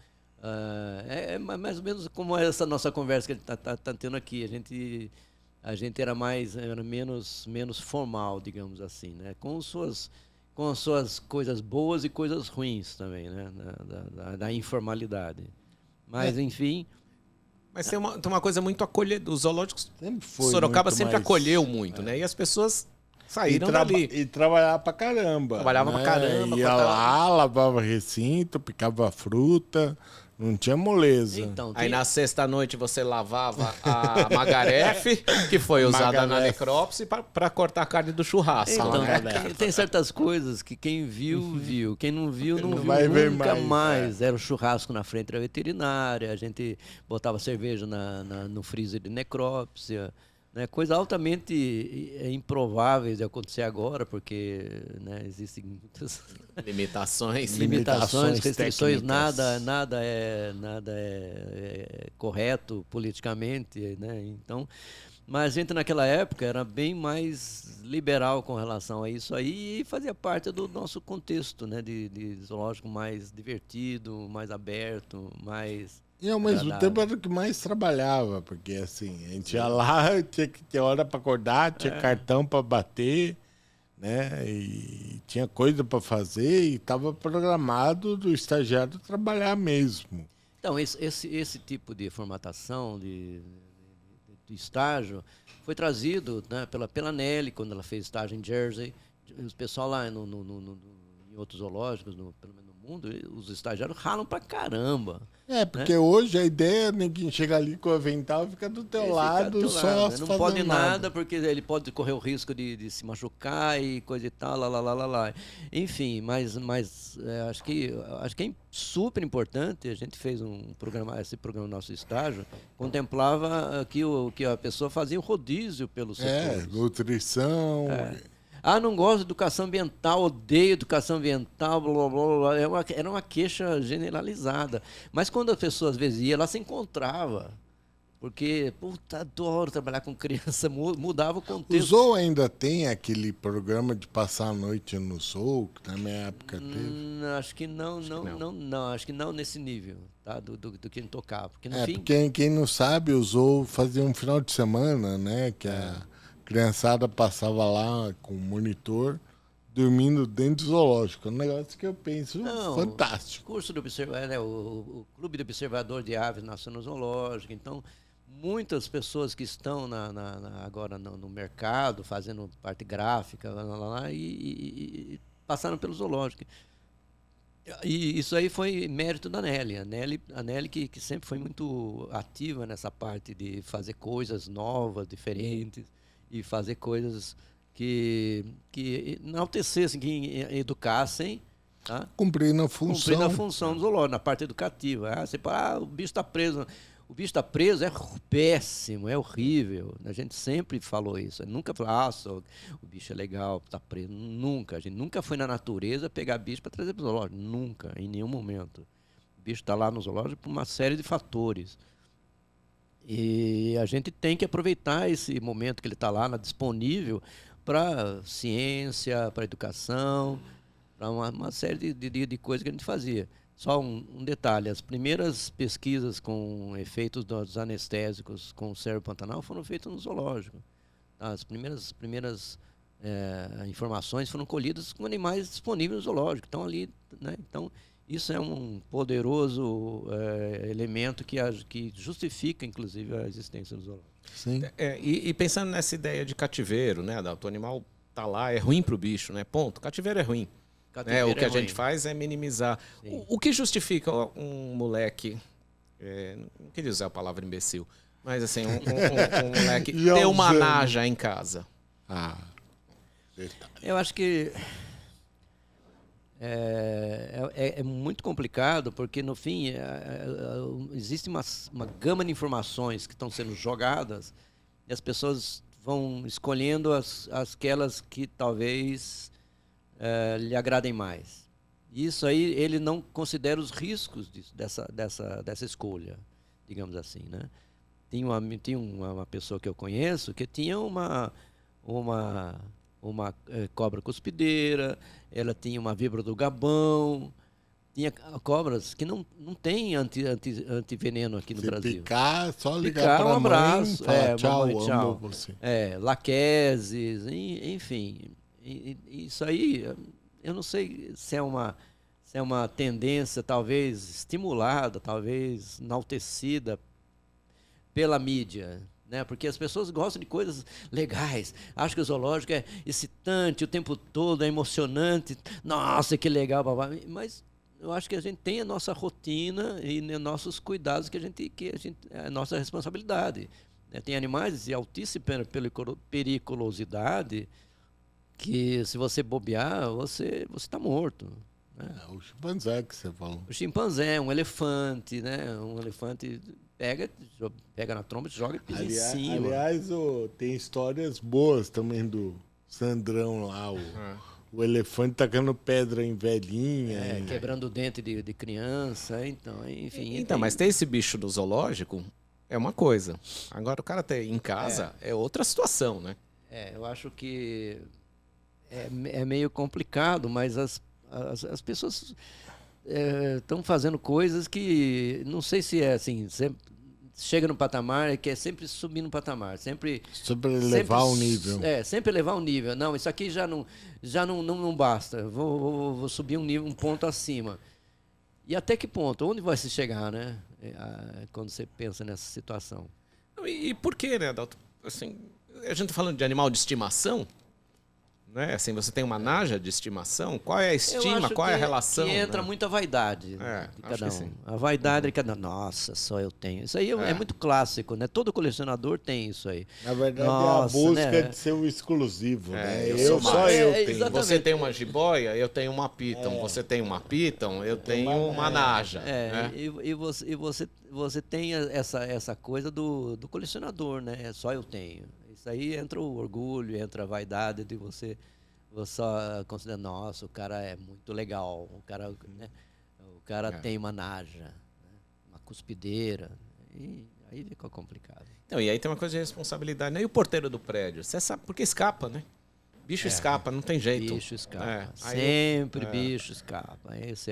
é mais ou menos como essa nossa conversa que a gente está tendo aqui. A gente era menos formal, digamos assim, né? Com as suas coisas boas e coisas ruins também, né? Da informalidade. Mas, enfim... Mas tem uma coisa muito acolhedora. Os zoológicos... Sorocaba sempre acolheu muito, né? E as pessoas saíram dali. E trabalhava pra caramba. Trabalhava pra caramba. Ia lá, lavava recinto, picava fruta... Não tinha moleza. Então, aí na sexta-noite você lavava a magarefe, que foi usada na necrópsia, para cortar a carne do churrasco. Então, tem certas coisas que quem viu, viu. Quem não viu, não viu vai ver nunca mais. Era o churrasco na frente da veterinária, a gente botava cerveja no freezer de necrópsia. Né, coisa altamente improváveis de acontecer agora, porque, né, existem muitas limitações, restrições, nada é correto politicamente, né? Então, mas a gente naquela época era bem mais liberal com relação a isso aí e fazia parte do nosso contexto, né, de zoológico mais divertido, mais aberto, mais... E ao mesmo tempo era o que mais trabalhava, porque assim, a gente ia lá, tinha que ter hora para acordar, tinha cartão para bater, né? E tinha coisa para fazer e estava programado do estagiário trabalhar mesmo. Então, esse tipo de formatação de estágio foi trazido, né, pela Nelly, quando ela fez estágio em Jersey. O pessoal lá em outros zoológicos, pelo menos no mundo, os estagiários ralam pra caramba. Porque hoje a ideia é ninguém chegar ali com o avental e fica do teu lado, só né? Não pode nada, porque ele pode correr o risco de se machucar e coisa e tal, lá. Enfim, mas acho que é super importante. A gente fez esse programa nosso estágio, contemplava que a pessoa fazia um rodízio pelos setores. Nutrição... não gosto de educação ambiental, odeio educação ambiental, blá, blá, blá. Era uma queixa generalizada. Mas quando a pessoa às vezes ia, ela se encontrava. Porque, adoro trabalhar com criança, mudava o contexto. O Zoo ainda tem aquele programa de passar a noite no Zoo, que na minha época teve? Acho que não, acho que não nesse nível, tá? Do que a gente tocava. Porque, no fim... porque quem não sabe, o Zoo fazia um final de semana, né, que a criançada passava lá com o monitor, dormindo dentro do zoológico. É um negócio que eu penso fantástico. Curso do o Clube de Observador de Aves nasceu no zoológico. Então, muitas pessoas que estão agora no mercado, fazendo parte gráfica, e passaram pelo zoológico. E isso aí foi mérito da Nelly. A Nelly que sempre foi muito ativa nessa parte de fazer coisas novas, diferentes, e fazer coisas que enaltecessem, que educassem, tá? Cumprindo a função do zoológico, na parte educativa. Você fala, o bicho está preso. O bicho está preso é péssimo, é horrível. A gente sempre falou isso. Nunca falou, o bicho é legal, está preso. Nunca. A gente nunca foi na natureza pegar bicho para trazer para o zoológico. Nunca, em nenhum momento. O bicho está lá no zoológico por uma série de fatores. E a gente tem que aproveitar esse momento que ele está lá disponível para ciência, para educação, para uma série de coisas que a gente fazia. Só um detalhe, as primeiras pesquisas com efeitos dos anestésicos com o cervo pantanal foram feitas no zoológico. Tá? As primeiras informações foram colhidas com animais disponíveis no zoológico. Estão ali, né? Então, isso é um poderoso elemento que justifica, inclusive, a existência do zoológico. Sim. E pensando nessa ideia de cativeiro, né, Adalto? O animal está lá, é ruim para o bicho, né? Ponto. Cativeiro é ruim. O que a gente faz é minimizar. O que justifica um moleque, não queria usar a palavra imbecil, mas assim, um moleque ter uma naja em casa? Eu acho que é muito complicado, porque no fim existe uma gama de informações que estão sendo jogadas e as pessoas vão escolhendo aquelas que talvez lhe agradem mais. Isso aí ele não considera os riscos dessa escolha, digamos assim, né? Tinha uma pessoa que eu conheço que tinha uma cobra cuspideira, ela tinha uma víbora do Gabão, tinha cobras que não tem antiveneno aqui no Brasil. Picar, só ligar para um abraço, falar, tchau, mamãe, tchau. amo você. Laqueses, enfim. Isso aí, eu não sei se é uma tendência talvez estimulada, talvez enaltecida pela mídia, né? Porque as pessoas gostam de coisas legais, acham que o zoológico é excitante o tempo todo, é emocionante, nossa, que legal, mas eu acho que a gente tem a nossa rotina e nossos cuidados que a gente é a nossa responsabilidade. Tem animais de altíssima periculosidade que se você bobear, você está morto. Né? O chimpanzé que você falou. O chimpanzé, um elefante, né? Um elefante pega na tromba, joga e pisa em cima. Aliás, tem histórias boas também do Sandrão lá, o elefante tacando pedra em velhinha. Quebrando o dente de criança, então, enfim. Então, mas ter esse bicho do zoológico é uma coisa. Agora, o cara ter em casa é outra situação, né? Eu acho que é meio complicado, mas as pessoas estão fazendo coisas que não sei se é assim, chega no patamar, que é sempre subir no patamar, sempre elevar o nível. Sempre elevar o nível. Não, isso aqui já não basta. Vou subir um ponto acima. E até que ponto? Onde vai se chegar, né? Quando você pensa nessa situação. E por quê, né, Adalto? Assim, a gente tá falando de animal de estimação, né? Assim, você tem uma naja de estimação, qual é a estima, qual é a relação? Que entra né? muita vaidade de cada um. Sim. A vaidade de cada um. Nossa, só eu tenho. Isso aí é muito clássico, né? Todo colecionador tem isso aí. Na verdade, é a busca de ser o exclusivo, né? Eu tenho. Você tem uma jiboia, eu tenho uma piton. Você tem uma piton, eu tenho uma naja. Né? E você tem essa coisa do colecionador, né? Só eu tenho. Isso aí entra o orgulho, entra a vaidade de você só considerar, nossa, o cara é muito legal, o cara tem uma naja, né? Uma cuspideira, e aí fica complicado. Então, e aí tem uma coisa de responsabilidade, né? E o porteiro do prédio? Você sabe, porque escapa, né? Bicho escapa, não tem jeito. Bicho escapa, sempre bicho escapa. Essa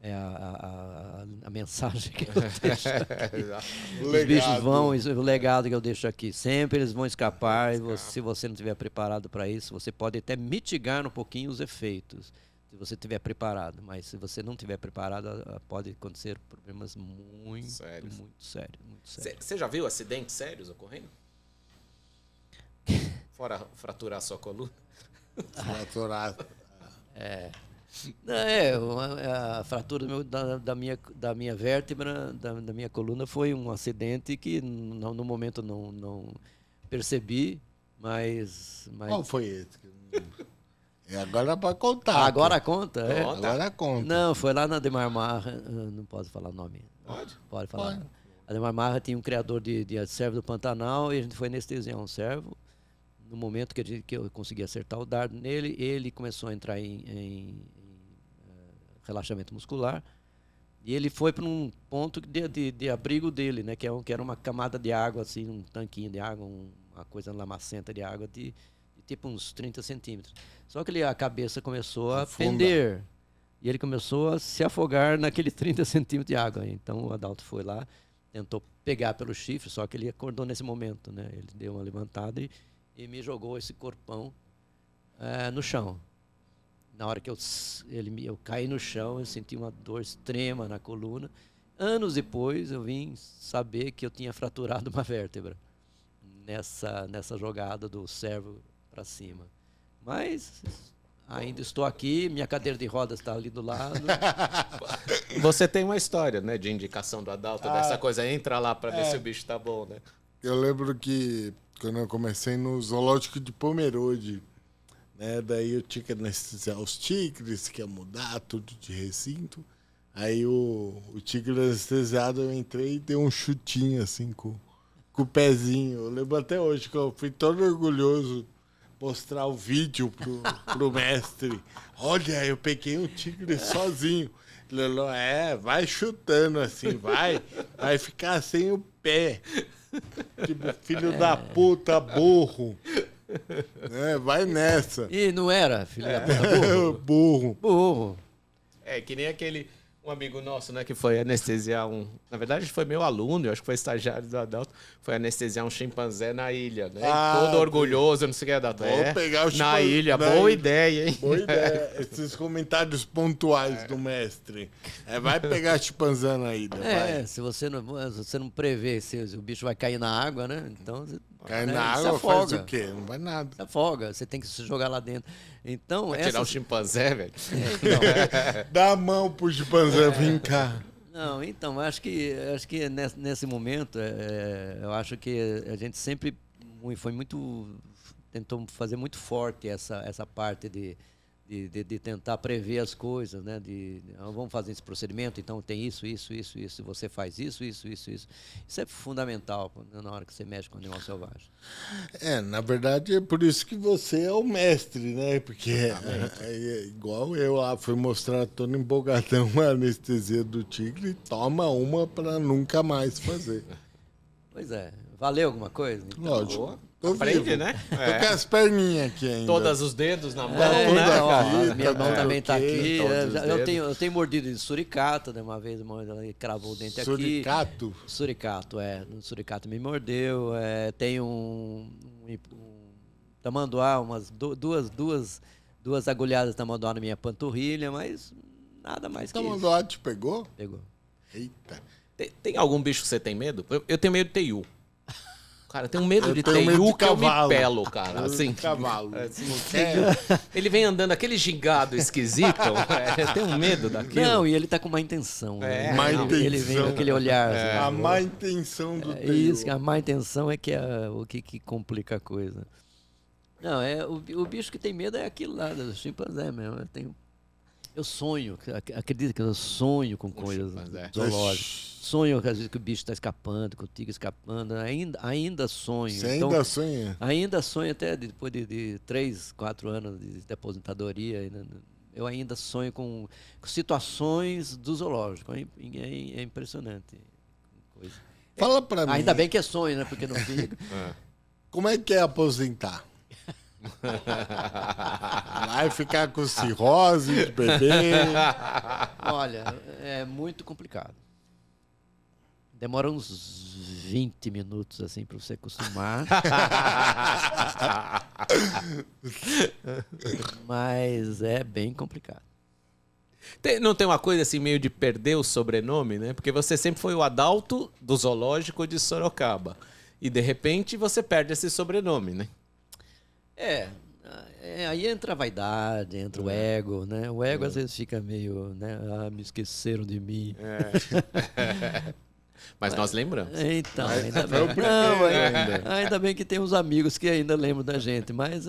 é a mensagem que eu deixo aqui. Os bichos vão, o legado que eu deixo aqui. Sempre eles vão escapar. E se você não estiver preparado para isso, você pode até mitigar um pouquinho os efeitos, se você estiver preparado. Mas se você não estiver preparado, pode acontecer problemas muito sérios. Você já viu acidentes sérios ocorrendo? Fora fraturar a sua coluna? Fraturar. A fratura da minha vértebra, da minha coluna, foi um acidente que no momento não percebi, Qual foi esse? Agora pode contar. Agora conta? É. Agora conta. Não, foi lá na Ademar Marra. Não posso falar o nome. Pode? Pode falar. Pode. A Ademar Marra tinha um criador de cervo do Pantanal e a gente foi anestesiar um cervo. No momento que eu consegui acertar o dardo nele, ele começou a entrar em relaxamento muscular. E ele foi para um ponto de abrigo dele, né? Que era uma camada de água, assim, um tanquinho de água, uma coisa lamacenta de água de tipo uns 30 centímetros. Só que a cabeça começou a pender. E ele começou a se afogar naqueles 30 centímetros de água. Então o Adalto foi lá, tentou pegar pelo chifre, só que ele acordou nesse momento, né? Ele deu uma levantada e me jogou esse corpão no chão. Na hora que eu caí no chão, eu senti uma dor extrema na coluna. Anos depois, eu vim saber que eu tinha fraturado uma vértebra nessa jogada do servo para cima. Mas ainda estou aqui, minha cadeira de rodas está ali do lado. Você tem uma história, né, de indicação do Adalto, dessa coisa, entra lá para ver se o bicho tá bom, né? Eu lembro que quando eu comecei no zoológico de Pomerode, né, daí eu tinha que anestesiar os tigres, que ia mudar tudo de recinto. Aí o tigre anestesiado, eu entrei e dei um chutinho assim com o pezinho. Eu lembro até hoje que eu fui todo orgulhoso mostrar o vídeo pro mestre. Olha, eu peguei um tigre sozinho. Ele falou, vai chutando assim, vai ficar sem o pé. Tipo, filho da puta, burro. Vai nessa. E não era, filho da puta, burro. burro. É, que nem um amigo nosso, né, que foi anestesiar na verdade foi meu aluno, eu acho que foi estagiário do Adalto, foi anestesiar um chimpanzé na ilha, né? Todo orgulhoso, não sei o que, Adalto. Vou pegar o chimpanzé na ilha, boa ideia, hein? Boa ideia. Esses comentários pontuais do mestre. Vai pegar chimpanzé na ilha, vai. Se você não prevê se o bicho vai cair na água, né? Então, cai na água, faz o quê? Não vai nada. Se afoga, você tem que se jogar lá dentro. Então, tirar o chimpanzé, velho. Dá a mão pro chimpanzé, vem cá. Não, então, acho que nesse momento, eu acho que a gente sempre tentou fazer muito forte essa parte de tentar prever as coisas, né? Vamos fazer esse procedimento, então tem isso, você faz isso. Isso é fundamental na hora que você mexe com o animal selvagem. Na verdade, é por isso que você é o mestre, né? Porque igual eu lá fui mostrar todo empolgadão a anestesia do tigre, toma uma para nunca mais fazer. Pois é. Valeu alguma coisa? Então, lógico. Aprende, vivo, né? Tô com as perninhas aqui ainda. Todos os dedos na mão, toda né? a Minha mão também tá aqui. Eu tenho mordido de suricata, né? Uma vez ela cravou o dente Suricato? aqui. Suricato, o suricato me mordeu. Tenho um tamanduá, umas duas agulhadas de tamanduá na minha panturrilha, mas nada mais que isso. Tamanduá te pegou? Pegou. Eita. Tem algum bicho que você tem medo? Eu tenho medo de teiu. Cara, eu tenho medo de tenho medo teiu de que eu me cavalo. pelo, cara. Assim, Cavalo. ele vem andando aquele gingado esquisito. Eu tenho medo daquilo. Não, e ele tá com má intenção. Né? Má Ele vem com aquele olhar. A má intenção do teu. Isso, a má intenção é que é o que complica a coisa. Não, o bicho que tem medo é aquilo lá, do chimpanzé mesmo. Eu sonho, acredita que eu sonho com coisas zoológicas. Sonho às vezes que o bicho está escapando, que o tigre escapando. Ainda sonho. Você ainda sonha? Ainda sonho até depois de 3, 4 anos de aposentadoria. Eu ainda sonho com situações do zoológico. É impressionante. Coisa. Fala pra mim. Ainda bem que é sonho, né? Porque não fica. Como é que é aposentar? Vai ficar com cirrose de bebê? Olha, é muito complicado. Demora uns 20 minutos assim para você acostumar. Mas é bem complicado. Não tem uma coisa assim meio de perder o sobrenome, né? Porque você sempre foi o Adalto do Zoológico de Sorocaba. E de repente você perde esse sobrenome, né? Aí entra a vaidade, entra o ego, né? O ego às vezes fica meio, né? Me esqueceram de mim. Mas nós lembramos. Então, ainda bem. Não, ainda bem que tem uns amigos que ainda lembram da gente. Mas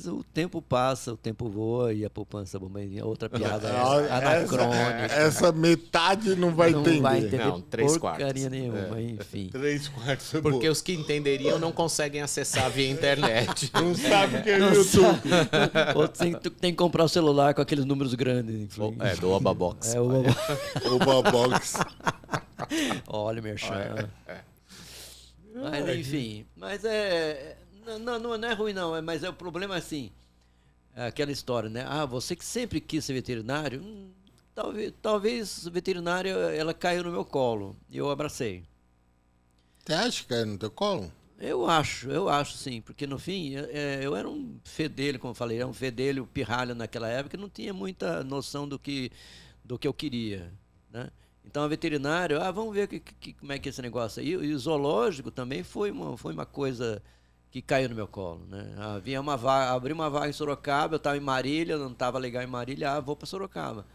o tempo passa, o tempo voa e a poupança bombeira. Outra piada anacrônica. Essa metade não vai entender. Não vai entender não, 3 porcaria nenhuma, enfim. 3/4 é Porque boa. os que entenderiam não conseguem acessar via internet. Não sabe o que é o YouTube. Outros tem que comprar o celular com aqueles números grandes. Enfim. Do Oba Box. O Bobox. Olha, merchan. Mas enfim, não é ruim não, mas o problema é assim, aquela história, né? Você que sempre quis ser veterinário, talvez veterinária ela caiu no meu colo e eu abracei. Você acha que caiu no teu colo? Eu acho sim, porque no fim eu era um fedelho, como eu falei, era um fedelho pirralho naquela época, não tinha muita noção do que eu queria, né? Então a veterinária, vamos ver como é que é esse negócio aí. E o zoológico também foi uma coisa que caiu no meu colo, né? Abri uma vaga em Sorocaba, eu estava em Marília, não estava legal em Marília, vou para Sorocaba.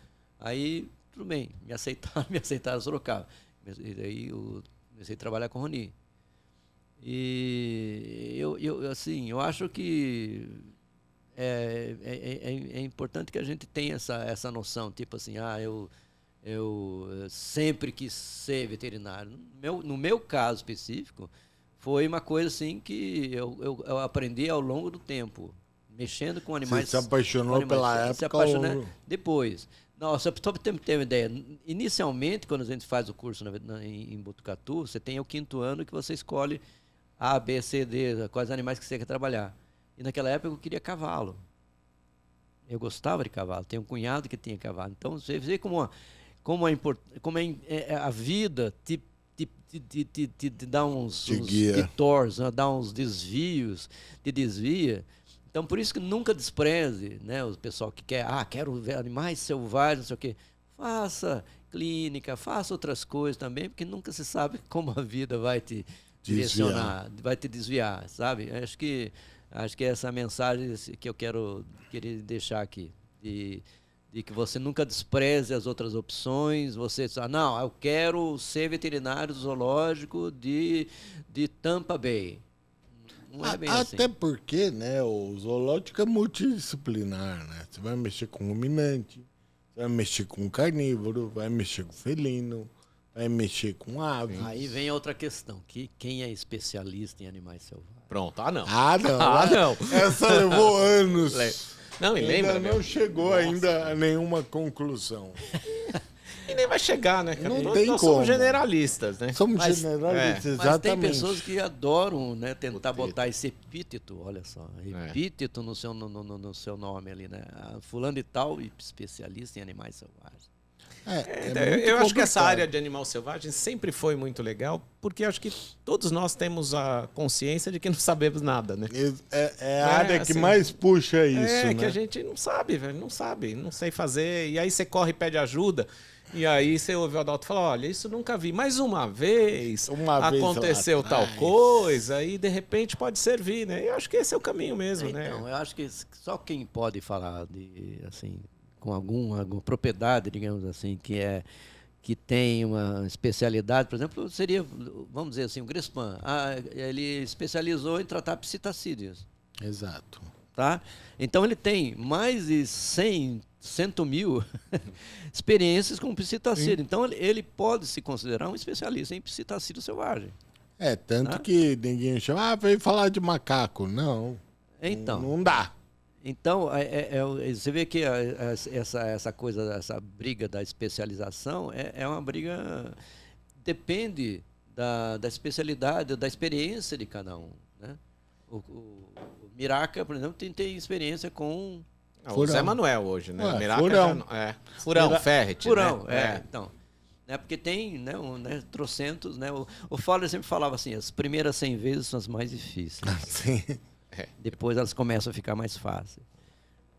Aí, tudo bem, me aceitaram em Sorocaba. E daí eu comecei a trabalhar com o Roni. E eu acho que é importante que a gente tenha essa noção, tipo assim, eu sempre quis ser veterinário. No meu caso específico, foi uma coisa assim que eu aprendi ao longo do tempo, mexendo com animais. Você se apaixonou pela época? Se apaixonou depois. Não, só para ter uma ideia, inicialmente, quando a gente faz o curso em Botucatu, você tem o 5º ano que você escolhe A, B, C, D, quais animais que você quer trabalhar. E naquela época eu queria cavalo. Eu gostava de cavalo, tenho um cunhado que tinha cavalo. Então você vê como a vida te dá uns detours, dá uns desvios, te desvia. Então, por isso que nunca despreze, né, o pessoal que quero ver animais selvagens, não sei o quê. Faça clínica, faça outras coisas também, porque nunca se sabe como a vida vai te direcionar, vai te desviar, sabe? Acho que essa é a mensagem que eu queria deixar aqui. De que você nunca despreze as outras opções, você diz, não, eu quero ser veterinário zoológico de Tampa Bay. Não é bem assim. Até porque, né, o zoológico é multidisciplinar, né? Você vai mexer com ruminante, vai mexer com carnívoro, vai mexer com felino, vai mexer com aves. Aí vem outra questão, quem é especialista em animais selvagens? Pronto, não. Não. Essa levou anos. Não, e lembra, não chegou ainda a nenhuma conclusão. E nem vai chegar, né? Não tem nós como. Somos generalistas, né? Somos generalistas, exatamente. Mas tem pessoas que adoram, né, tentar botar esse epíteto, olha só, epíteto no seu nome ali, né? Fulano e tal, especialista em animais selvagens. Eu acho que essa área de animal selvagem sempre foi muito legal, porque acho que todos nós temos a consciência de que não sabemos nada, né? É a área que mais puxa isso, né? Que a gente não sabe, velho, não sei fazer. E aí você corre e pede ajuda, e aí você ouve o Adalto falar, olha, isso nunca vi. Mais uma vez aconteceu tal coisa, e de repente pode servir, né? Eu acho que esse é o caminho mesmo, né? Então, eu acho que só quem pode falar assim, com alguma propriedade, digamos assim, que tem uma especialidade, por exemplo, seria, vamos dizer assim, o Grespan. Ele especializou em tratar psitacídeos. Exato. Tá? Então ele tem mais de 100 mil experiências com psitacídeo. Então ele pode se considerar um especialista em psitacídeo selvagem. Tanto que ninguém chama, veio falar de macaco. Não. Então. Não dá. Então, você vê que essa coisa, essa briga da especialização é uma briga, depende da especialidade, da experiência de cada um, né? O Miraca, por exemplo, tem experiência com... O Zé Manuel hoje, né? Miraca Furão. Furão, Ferret, Furão, né? Então... Porque tem, né, trocentos, né? O Fowler sempre falava assim, as primeiras 100 vezes são as mais difíceis. Sim. Depois elas começam a ficar mais fáceis.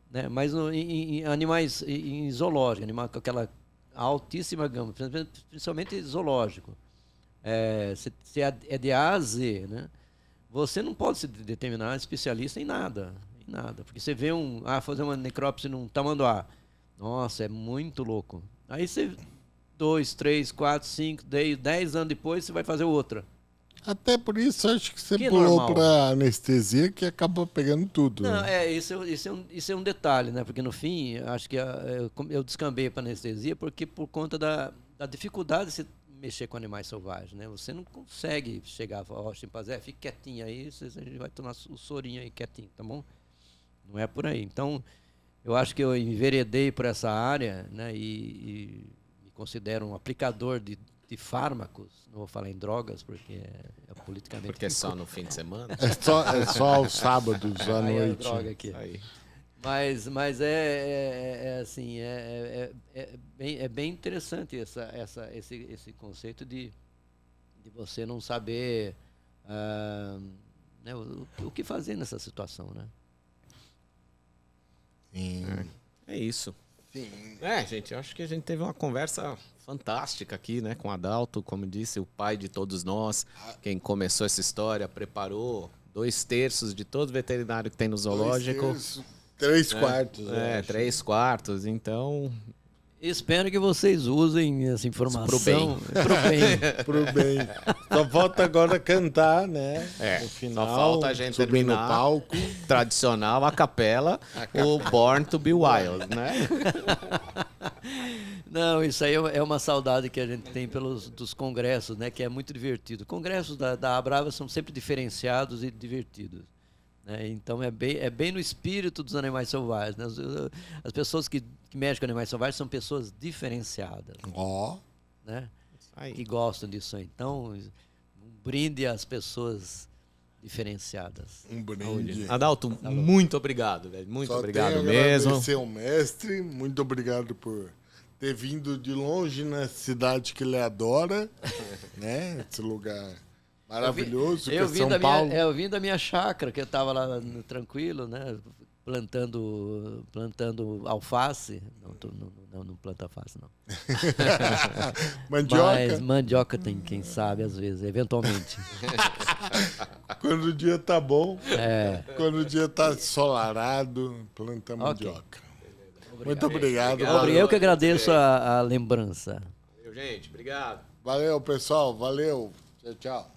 Né? Mas em animais, em zoológico, animal com aquela altíssima gama, principalmente zoológico, se é de A a Z, né? Você não pode se determinar especialista em nada. Porque você vê fazer uma necrópsia num tamanduá. Nossa, é muito louco. Aí você 2, 3, 4, 5, 10 anos depois você vai fazer outra. Até por isso, acho que você Que pulou normal. pra anestesia, que acaba pegando tudo. Não, né? isso é um detalhe, né? Porque no fim, acho que eu descambei para anestesia porque por conta da dificuldade de se mexer com animais selvagens, né? Você não consegue chegar e falar, ó, chimpanzé, fique quietinho aí, a gente vai tomar o sorinho aí quietinho, tá bom? Não é por aí. Então, eu acho que eu enveredei por essa área, né? E me considero um aplicador de fármacos, não vou falar em drogas, porque é politicamente... Porque é só no fim de semana? É só aos sábados, à Aí é noite. droga aqui. Aí. Mas assim, é bem interessante esse conceito de você não saber né, o que fazer nessa situação, né? Sim. É isso. Sim. Gente, eu acho que a gente teve uma conversa fantástica aqui, né? Com o Adalto, como disse, o pai de todos nós. Quem começou essa história, preparou 2/3 de todo veterinário que tem no zoológico. 3/4. 3/4. Então, Espero que vocês usem essa informação Pro bem. Pro bem. Só falta agora cantar, né? No final, só falta a gente subir terminar no palco. tradicional, a capela, o Born to be Wild, né? Não, isso aí é uma saudade que a gente tem dos congressos, né? Que é muito divertido. Congressos da Abrava são sempre diferenciados e divertidos. Né? Então é bem no espírito dos animais selvagens. Né? As pessoas que mexem com animais selvagens são pessoas diferenciadas. Ó. Né? Aí. Que gostam disso aí. Então, um brinde às pessoas diferenciadas. Um brinde. Adalto, muito obrigado, velho. Muito Só obrigado tenho a mesmo. agradecer ao mestre. Muito obrigado por ter vindo de longe na cidade que ele adora. Né? Esse lugar maravilhoso, que é São Paulo. Eu vim da minha chácara, que eu estava lá tranquilo, né? Plantando alface. Não planta alface, não. Mandioca. Mas mandioca tem, quem sabe, às vezes, eventualmente. Quando o dia tá bom, É. quando o dia tá ensolarado, planta mandioca. Muito obrigado. Eu que agradeço a lembrança. Valeu, gente. Obrigado. Valeu, pessoal. Valeu. Tchau, tchau.